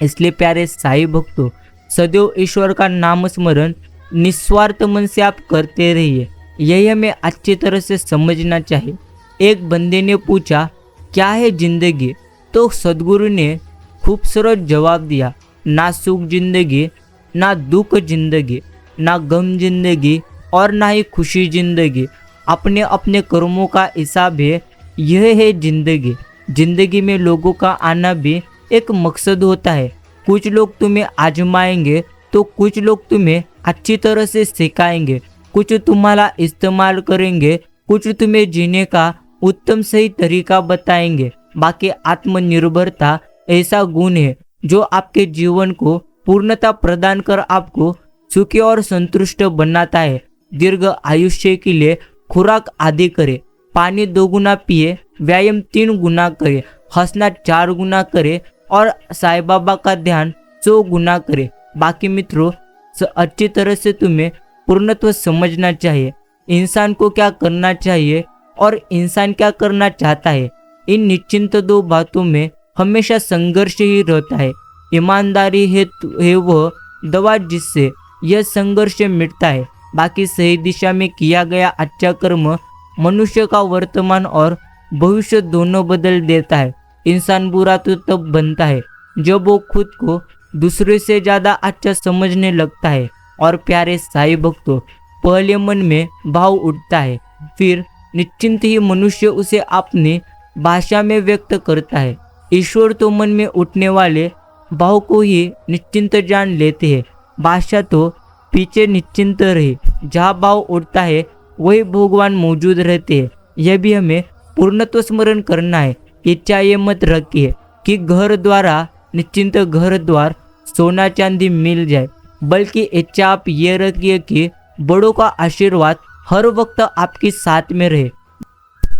इसलिए प्यारे साईं भक्तों, सदैव ईश्वर का नाम स्मरण निस्वार्थ मन से आप करते रहिए। यही हमें अच्छी तरह से समझना चाहिए। एक बंदे ने पूछा, क्या है जिंदगी? तो सदगुरु ने खूबसूरत जवाब दिया, ना सुख जिंदगी, ना दुख जिंदगी, ना गम जिंदगी और ना ही खुशी जिंदगी। अपने अपने कर्मों का हिसाब है, यह है जिंदगी। जिंदगी में लोगों का आना भी एक मकसद होता है। कुछ लोग तुम्हें आजमाएंगे तो कुछ लोग तुम्हें अच्छी तरह से सिखाएंगे। कुछ तुम्हारा इस्तेमाल करेंगे, कुछ तुम्हें जीने का उत्तम सही तरीका बताएंगे। बाकी आत्मनिर्भरता ऐसा गुण है जो आपके जीवन को पूर्णता प्रदान कर आपको सुखी और संतुष्ट बनाता है। दीर्घ आयुष्य के लिए खुराक आदि करे, पानी 2 गुना पिए, व्यायाम 3 गुना करे, हंसना 4 गुना करे और साईं बाबा का ध्यान 100 गुना करे। बाकी मित्रों, अच्छी तरह से तुम्हें पूर्णत्व समझना चाहिए। इंसान को क्या करना चाहिए और इंसान क्या करना चाहता है, इन निश्चिंत 2 बातों में हमेशा संघर्ष ही रहता है। ईमानदारी है वह दवा जिससे यह संघर्ष मिटता है। बाकी सही दिशा में किया गया अच्छा कर्म मनुष्य का वर्तमान और भविष्य दोनों बदल देता है। इंसान बुरा तो तब बनता है जब वो खुद को दूसरे से ज़्यादा अच्छा समझने लगता है। और प्यारे साईं भक्तों, पहले मन में भाव उठता है, फिर निश्चिंत ही मनुष्य उसे अपनी भाषा में व्यक्त करता है। ईश्वर तो मन में उठने वाले भाव को ही निश्चिंत जान लेते हैं। भाषा तो पीछे निश्चिंत रहे, जहाँ भाव उठता है वही भगवान मौजूद रहते हैं। यह भी हमें पूर्णत्व स्मरण करना है। इच्छा ये मत रखिए कि घर द्वारा निश्चिंत घर द्वार सोना चांदी मिल जाए, बल्कि इच्छा आप ये रखिए कि बड़ों का आशीर्वाद हर वक्त आपके साथ में रहे।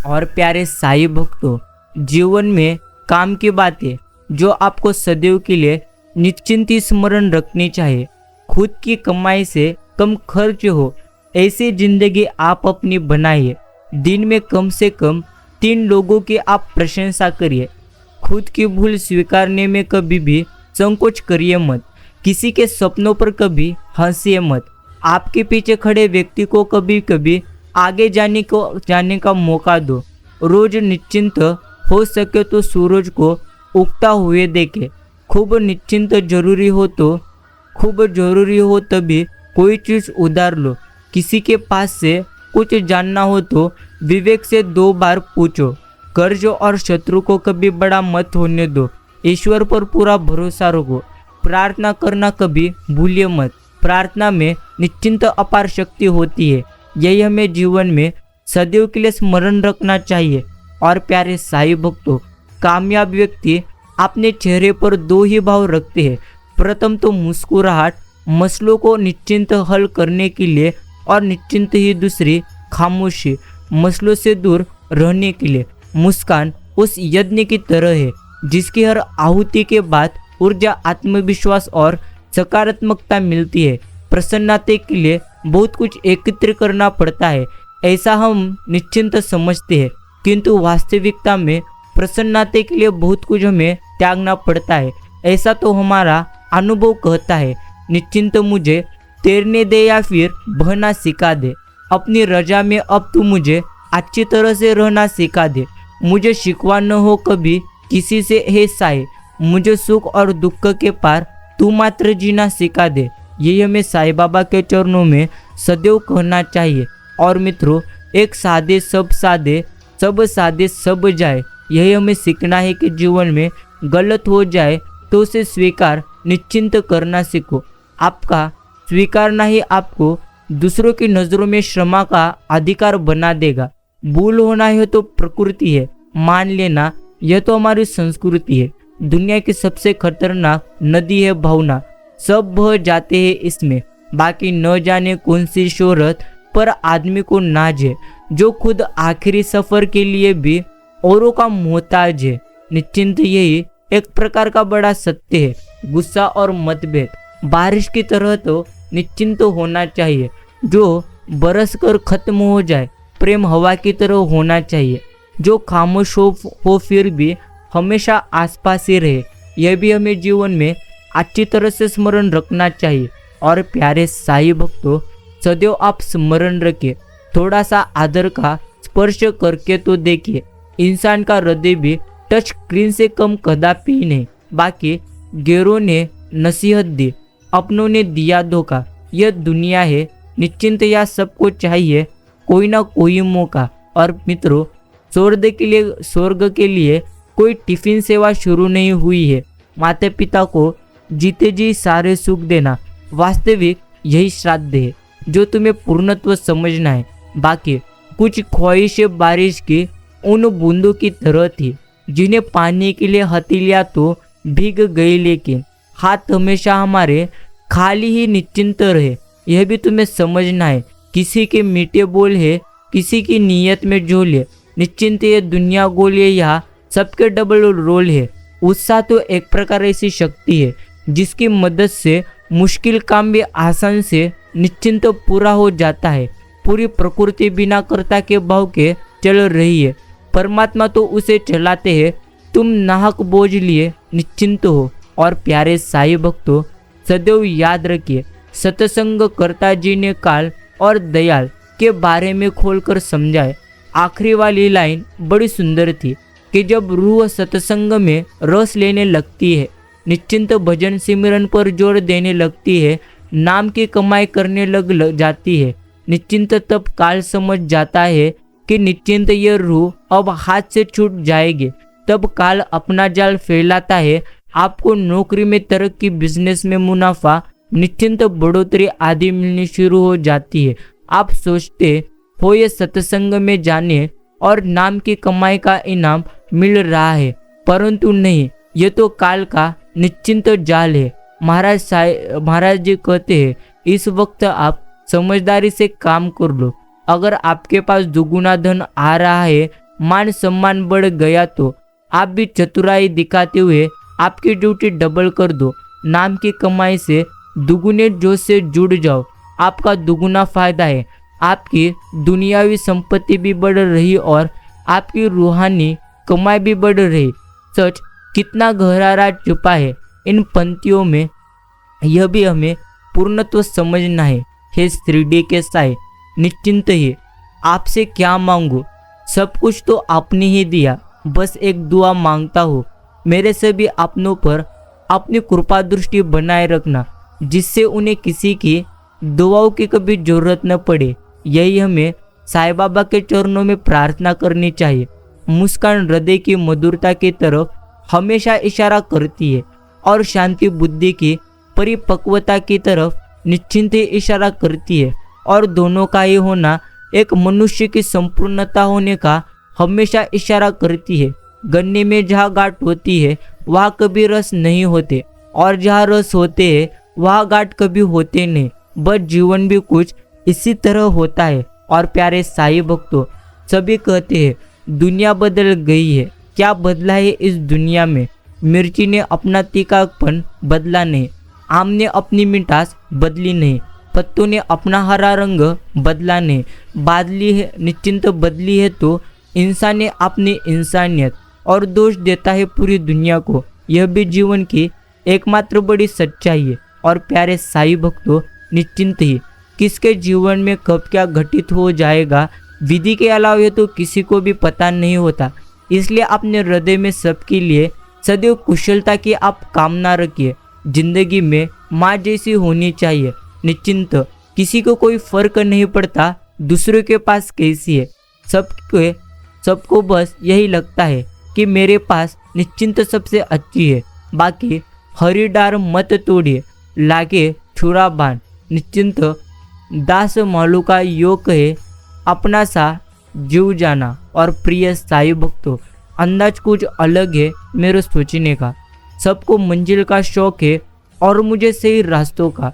और प्यारे साईं भक्तों, जीवन में काम की बातें जो आपको सदैव के लिए निश्चिंत ही स्मरण रखनी चाहिए। खुद की कमाई से कम खर्च हो, ऐसी जिंदगी आप अपनी बनाइए। दिन में कम से कम 3 लोगों की आप प्रशंसा करिए। खुद की भूल स्वीकारने में कभी भी संकोच करिए मत। किसी के सपनों पर कभी हंसिए मत। आपके पीछे खड़े व्यक्ति को कभी कभी आगे जाने का मौका दो। रोज निश्चिंत हो सके तो सूरज को उगता हुए देखे। खूब निश्चिंत खूब जरूरी हो तभी कोई चीज़ उधार लो। किसी के पास से कुछ जानना हो तो विवेक से 2 बार पूछो। कर्ज और शत्रु को कभी बड़ा मत होने दो। ईश्वर पर पूरा भरोसा रखो। प्रार्थना करना कभी भूलिए मत। प्रार्थना में निश्चिंत अपार शक्ति होती है। यही हमें जीवन में सदैव के लिए स्मरण रखना चाहिए। और प्यारे साईं भक्तों, कामयाब व्यक्ति अपने चेहरे पर 2 ही भाव रखते हैं। प्रथम तो मुस्कुराहट, मसलों को निश्चिंत हल करने के लिए, और निश्चिंत ही दूसरी खामोशी, मसलों से दूर रहने के लिए। मुस्कान उस यज्ञ की तरह है जिसकी हर आहुति के बाद ऊर्जा, आत्मविश्वास और सकारात्मकता मिलती है। प्रसन्नता के लिए बहुत कुछ एकत्र करना पड़ता है, ऐसा हम निश्चिंत समझते हैं, किंतु वास्तविकता में प्रसन्नता के लिए बहुत कुछ हमें त्यागना पड़ता है, ऐसा तो हमारा अनुभव कहता है। निश्चिंत मुझे तैरने दे या फिर बहना सिखा दे। अपनी रजा में अब तू मुझे अच्छी तरह से रहना सिखा दे। मुझे शिकवा न हो कभी किसी से, हे साईं। मुझे सुख और दुख के पार तू मात्र जीना सिखा दे। यही हमें साईं बाबा के चरणों में सदैव कहना चाहिए। और मित्रों, एक सादे सब सादे, सब सादे सब जाए। यही हमें सीखना है कि जीवन में गलत हो जाए तो उसे स्वीकार, निश्चिंत करना सीखो। आपका स्वीकारना ही आपको दूसरों की नज़रों में क्षमा का अधिकार बना देगा। भूल होना है तो प्रकृति है, मान लेना यह तो हमारी संस्कृति है। दुनिया की सबसे खतरनाक नदी है भावना, सब बह जाते हैं इसमें। बाकी न जाने कौन सी शोहरत पर आदमी को नाज है, जो खुद आखिरी सफर के लिए भी औरों का मोहताज है। निश्चिंत यही एक प्रकार का बड़ा सत्य है। गुस्सा और मतभेद बारिश की तरह तो निश्चिंत होना चाहिए, जो बरस कर खत्म हो जाए। प्रेम हवा की तरह होना चाहिए, जो खामोश हो फिर भी हमेशा आसपास ही रहे। यह भी हमें जीवन में अच्छी तरह से स्मरण रखना चाहिए। और प्यारे साईं भक्तों, सदैव आप स्मरण रखिए, थोड़ा सा आदर का स्पर्श करके तो देखिए। इंसान का हृदय भी टच स्क्रीन से कम कदापि नहीं। बाकी गैरों ने नसीहत दी, अपनों ने दिया धोखा। यह दुनिया है, निश्चिंत या सबको चाहिए कोई ना कोई मौका। और मित्रों, स्वर्ग के लिए कोई टिफिन सेवा शुरू नहीं हुई है। माता पिता को जीते जी सारे सुख देना वास्तविक यही श्राद्ध है, जो तुम्हें पूर्णत्व समझना है। बाकी कुछ ख्वाहिशें बारिश की उन बूंदों की तरह थी, जिन्हें पाने के लिए हथेलियां तो भीग गई, लेकिन हाथ हमेशा हमारे खाली ही निश्चिंत रहे। यह भी तुम्हें समझना है। किसी के मीठे बोल है, किसी की नीयत में झोल है। निश्चिंत ये दुनिया गोल है, यहाँ सबके डबल रोल है। उत्साह तो एक प्रकार ऐसी शक्ति है जिसकी मदद से मुश्किल काम भी आसान से निश्चिंत पूरा हो जाता है। पूरी प्रकृति बिना कर्ता के भाव के चल रही है, परमात्मा तो उसे चलाते हैं। तुम नाहक बोझ लिए निश्चिंत हो। और प्यारे साईं भक्तों, सदैव याद रखिए, सत्संग कर्ता जी ने काल और दयाल के बारे में खोलकर समझाए। आखिरी वाली लाइन बड़ी सुंदर थी कि जब रूह सत्संग में रस लेने लगती है, निश्चिंत भजन सिमरन पर जोर देने लगती है, नाम की कमाई करने लग जाती है, निश्चिंत तब काल समझ जाता है कि निश्चिंत ये रूह अब हाथ से छूट जाएगी। तब काल अपना जाल फैलाता है। आपको नौकरी में तरक्की, बिजनेस में मुनाफा, निश्चिंत बढ़ोतरी आदि मिलनी शुरू हो जाती है। आप सोचते हो ये सत्संग में जाने और नाम की कमाई का इनाम मिल रहा है, परंतु नहीं, ये तो काल का निश्चिंत जाल है। महाराज जी कहते हैं, इस वक्त आप समझदारी से काम कर लो। अगर आपके पास दुगुना धन आ रहा है, मान सम्मान बढ़ गया, तो आप भी चतुराई दिखाते हुए आपकी ड्यूटी डबल कर दो। नाम की कमाई से दुगुने जोश से जुड़ जाओ, आपका दुगुना फायदा है। आपकी दुनियावी संपत्ति भी बढ़ रही और आपकी रूहानी कमाई भी बढ़ रही। सच कितना गहरा राज छुपा है इन पंक्तियों में, यह भी हमें पूर्णत्व समझना है। हे शिरडी के साईं, निश्चिंत ही आपसे क्या मांगू, सब कुछ तो आपने ही दिया। बस एक दुआ मांगता हूँ मेरे सभी अपनों पर अपनी कृपा दृष्टि बनाए रखना, जिससे उन्हें किसी की दुआओं की कभी जरूरत न पड़े। यही हमें साईं बाबा के चरणों में प्रार्थना करनी चाहिए। मुस्कान हृदय की मधुरता की तरफ हमेशा इशारा करती है और शांति बुद्धि की परिपक्वता की तरफ निश्चिंत ही इशारा करती है, और दोनों का ही होना एक मनुष्य की संपूर्णता होने का हमेशा इशारा करती है। गन्ने में जहाँ गांठ होती है वहाँ कभी रस नहीं होते, और जहाँ रस होते हैं वहाँ गांठ कभी होते नहीं। बस जीवन भी कुछ इसी तरह होता है। और प्यारे साईं भक्तों, सभी कहते हैं दुनिया बदल गई है। क्या बदला है इस दुनिया में? मिर्ची ने अपना तीखापन बदला नहीं, आम ने अपनी मिठास बदली नहीं, पत्तों ने अपना हरा रंग बदला नहीं। बादली है निश्चिंत बदली है तो इंसान ने अपनी इंसानियत, और दोष देता है पूरी दुनिया को। यह भी जीवन की एकमात्र बड़ी सच्चाई है। और प्यारे साईं भक्तों, निश्चिंत ही किसके जीवन में कब क्या घटित हो जाएगा, विधि के अलावा तो किसी को भी पता नहीं होता। इसलिए अपने हृदय में सबके लिए सदैव कुशलता की आप कामना रखिए। जिंदगी में माँ जैसी होनी चाहिए, निश्चिंत। किसी को कोई फर्क नहीं पड़ता दूसरों के पास कैसी है। सबको बस यही लगता है कि मेरे पास निश्चिंत सबसे अच्छी है। बाकी हरी डार मत तोड़िए, लागे छुरा बाण। निश्चिंत दास मालू का योग है अपना सा जीव जाना। और प्रिय साईं भक्तों, अंदाज कुछ अलग है मेरे सोचने का। सबको मंजिल का शौक है और मुझे सही रास्तों का।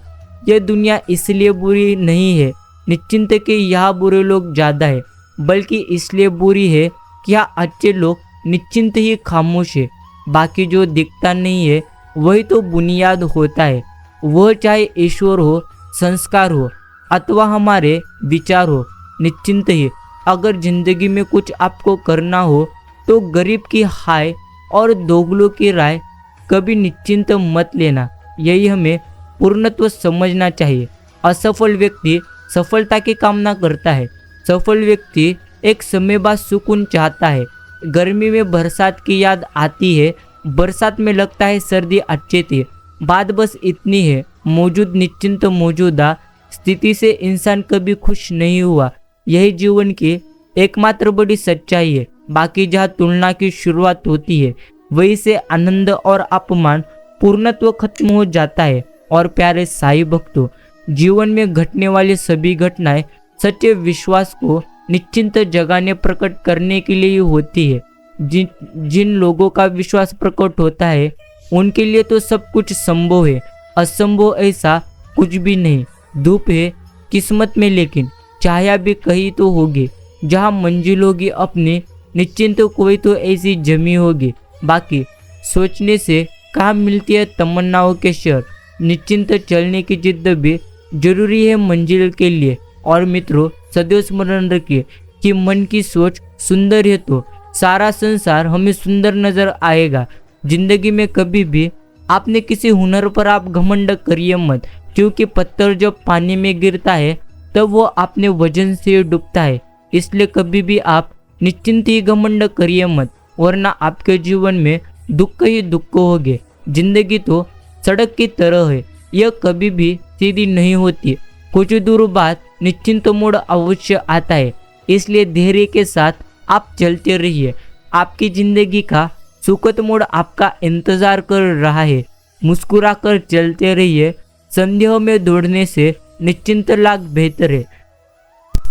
यह दुनिया इसलिए बुरी नहीं है निश्चिंत कि यहाँ बुरे लोग ज़्यादा है, बल्कि इसलिए बुरी है कि यहाँ अच्छे लोग निश्चिंत ही खामोश है। बाकी जो दिखता नहीं है वही तो बुनियाद होता है। वह चाहे ईश्वर हो, संस्कार हो, अथवा हमारे विचार हो। निश्चिंत ही अगर जिंदगी में कुछ आपको करना हो तो गरीब की हाय और दोगलों की राय कभी निश्चिंत मत लेना। यही हमें पूर्णत्व समझना चाहिए। असफल व्यक्ति सफलता की कामना करता है। सफल व्यक्ति एक समय बाद सुकून चाहता है। गर्मी में बरसात की याद आती है, बरसात में लगता है सर्दी अच्छी थी। बात बस इतनी है, मौजूद निश्चिंत मौजूदा स्थिति से इंसान कभी खुश नहीं हुआ। यही जीवन की एकमात्र बड़ी सच्चाई है। बाकी जहाँ तुलना की शुरुआत होती है वहीं से आनंद और अपमान पूर्णत्व खत्म हो जाता है। और प्यारे साईं भक्तों, जीवन में घटने वाली सभी घटनाएं सच्चे विश्वास को निश्चिंत जगाने प्रकट करने के लिए ही होती है। जिन लोगों का विश्वास प्रकट होता है उनके लिए तो सब कुछ संभव है। असंभव ऐसा कुछ भी नहीं। धूप है किस्मत में, लेकिन छाया भी कहीं तो होगी। जहाँ मंजिल होगी अपनी, निश्चिंत कोई तो ऐसी जमी होगी। बाकी सोचने से कहाँ मिलती है तमन्नाओं के शहर। निश्चिंत चलने की जिद्द भी जरूरी है मंजिल के लिए। और मित्रों, सदैव स्मरण रखिए कि मन की सोच सुंदर है तो सारा संसार हमें सुंदर नजर आएगा। जिंदगी में कभी भी आपने किसी हुनर पर आप घमंड करिए मत, क्योंकि पत्थर जब पानी में गिरता है तब वो अपने वजन से डूबता है। इसलिए कभी भी आप निश्चिंत ही घमंड करिए मत, वरना आपके जीवन में दुख ही दुख होगे। जिंदगी तो सड़क की तरह है, यह कभी भी सीधी नहीं होती। कुछ दूर बाद निश्चिंत मोड़ अवश्य आता है। इसलिए धैर्य के साथ आप चलते रहिए। आपकी जिंदगी का सुखद मोड़ आपका इंतजार कर रहा है। मुस्कुराकर चलते रहिए। संदेह में दौड़ने से निश्चिंत लाख बेहतर है।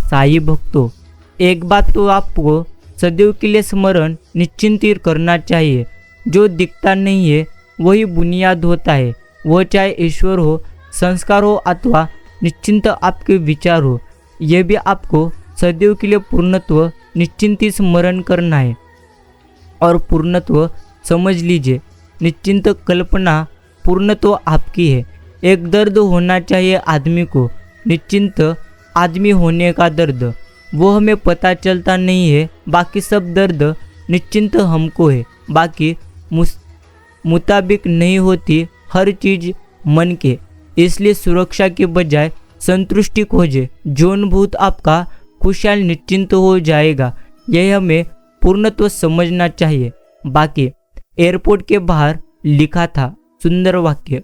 साईं भक्तों, एक बात तो आपको सदैव के लिए स्मरण निश्चिंत करना चाहिए। जो दिखता नहीं है वही बुनियाद होता है। वह चाहे ईश्वर हो, संस्कार हो, अथवा निश्चिंत आपके विचार हो। यह भी आपको सदैव के लिए पूर्णत्व निश्चिंत ही स्मरण करना है। और पूर्णत्व समझ लीजिए, निश्चिंत कल्पना पूर्णत्व आपकी है। एक दर्द होना चाहिए आदमी को, निश्चिंत आदमी होने का दर्द। वो हमें पता चलता नहीं है। बाकी सब दर्द निश्चिंत हमको है। बाकी मुताबिक नहीं होती हर चीज़ मन के। इसलिए सुरक्षा के बजाय संतुष्टि खोजे। जौन भूत आपका खुशहाल निश्चिंत हो जाएगा। यह हमें पूर्णत्व समझना चाहिए। बाकी एयरपोर्ट के बाहर लिखा था सुंदर वाक्य,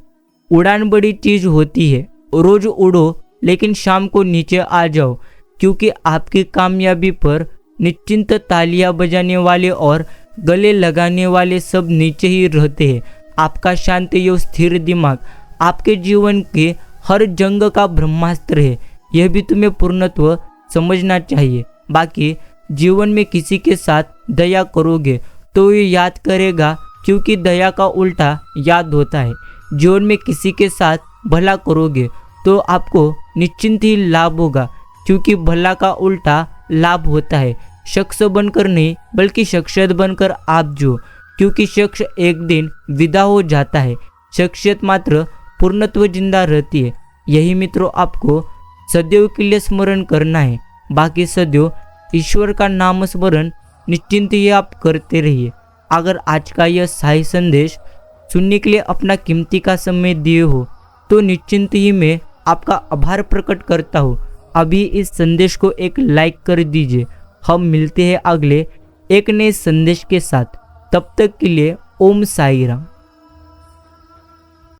उड़ान बड़ी चीज होती है, रोज उड़ो लेकिन शाम को नीचे आ जाओ, क्योंकि आपकी कामयाबी पर निश्चिंत तालियां बजाने वाले और गले लगाने वाले सब नीचे ही रहते हैं। आपका शांत एवं स्थिर दिमाग आपके जीवन के हर जंग का ब्रह्मास्त्र है। यह भी तुम्हें पूर्णत्व समझना चाहिए। बाकी जीवन में किसी के साथ दया करोगे तो ये याद करेगा, क्योंकि दया का उल्टा याद होता है। जीवन में किसी के साथ भला करोगे तो आपको निश्चिंत ही लाभ होगा, क्योंकि भला का उल्टा लाभ होता है। शख्स बनकर नहीं बल्कि शख्सियत बनकर आप जो, क्योंकि शख्स एक दिन विदा हो जाता है, शख्सियत मात्र पूर्णत्व जिंदा रहती है। यही मित्रों आपको सदैव के लिए स्मरण करना है। बाकी सदैव ईश्वर का नाम स्मरण निश्चिंत ही आप करते रहिए। अगर आज का यह साई संदेश सुनने के लिए अपना कीमती का समय दिए हो तो निश्चिंत ही मैं आपका आभार प्रकट करता हूँ। अभी इस संदेश को एक लाइक कर दीजिए। हम मिलते हैं अगले एक नए संदेश के साथ। तब तक के लिए ओम साई राम।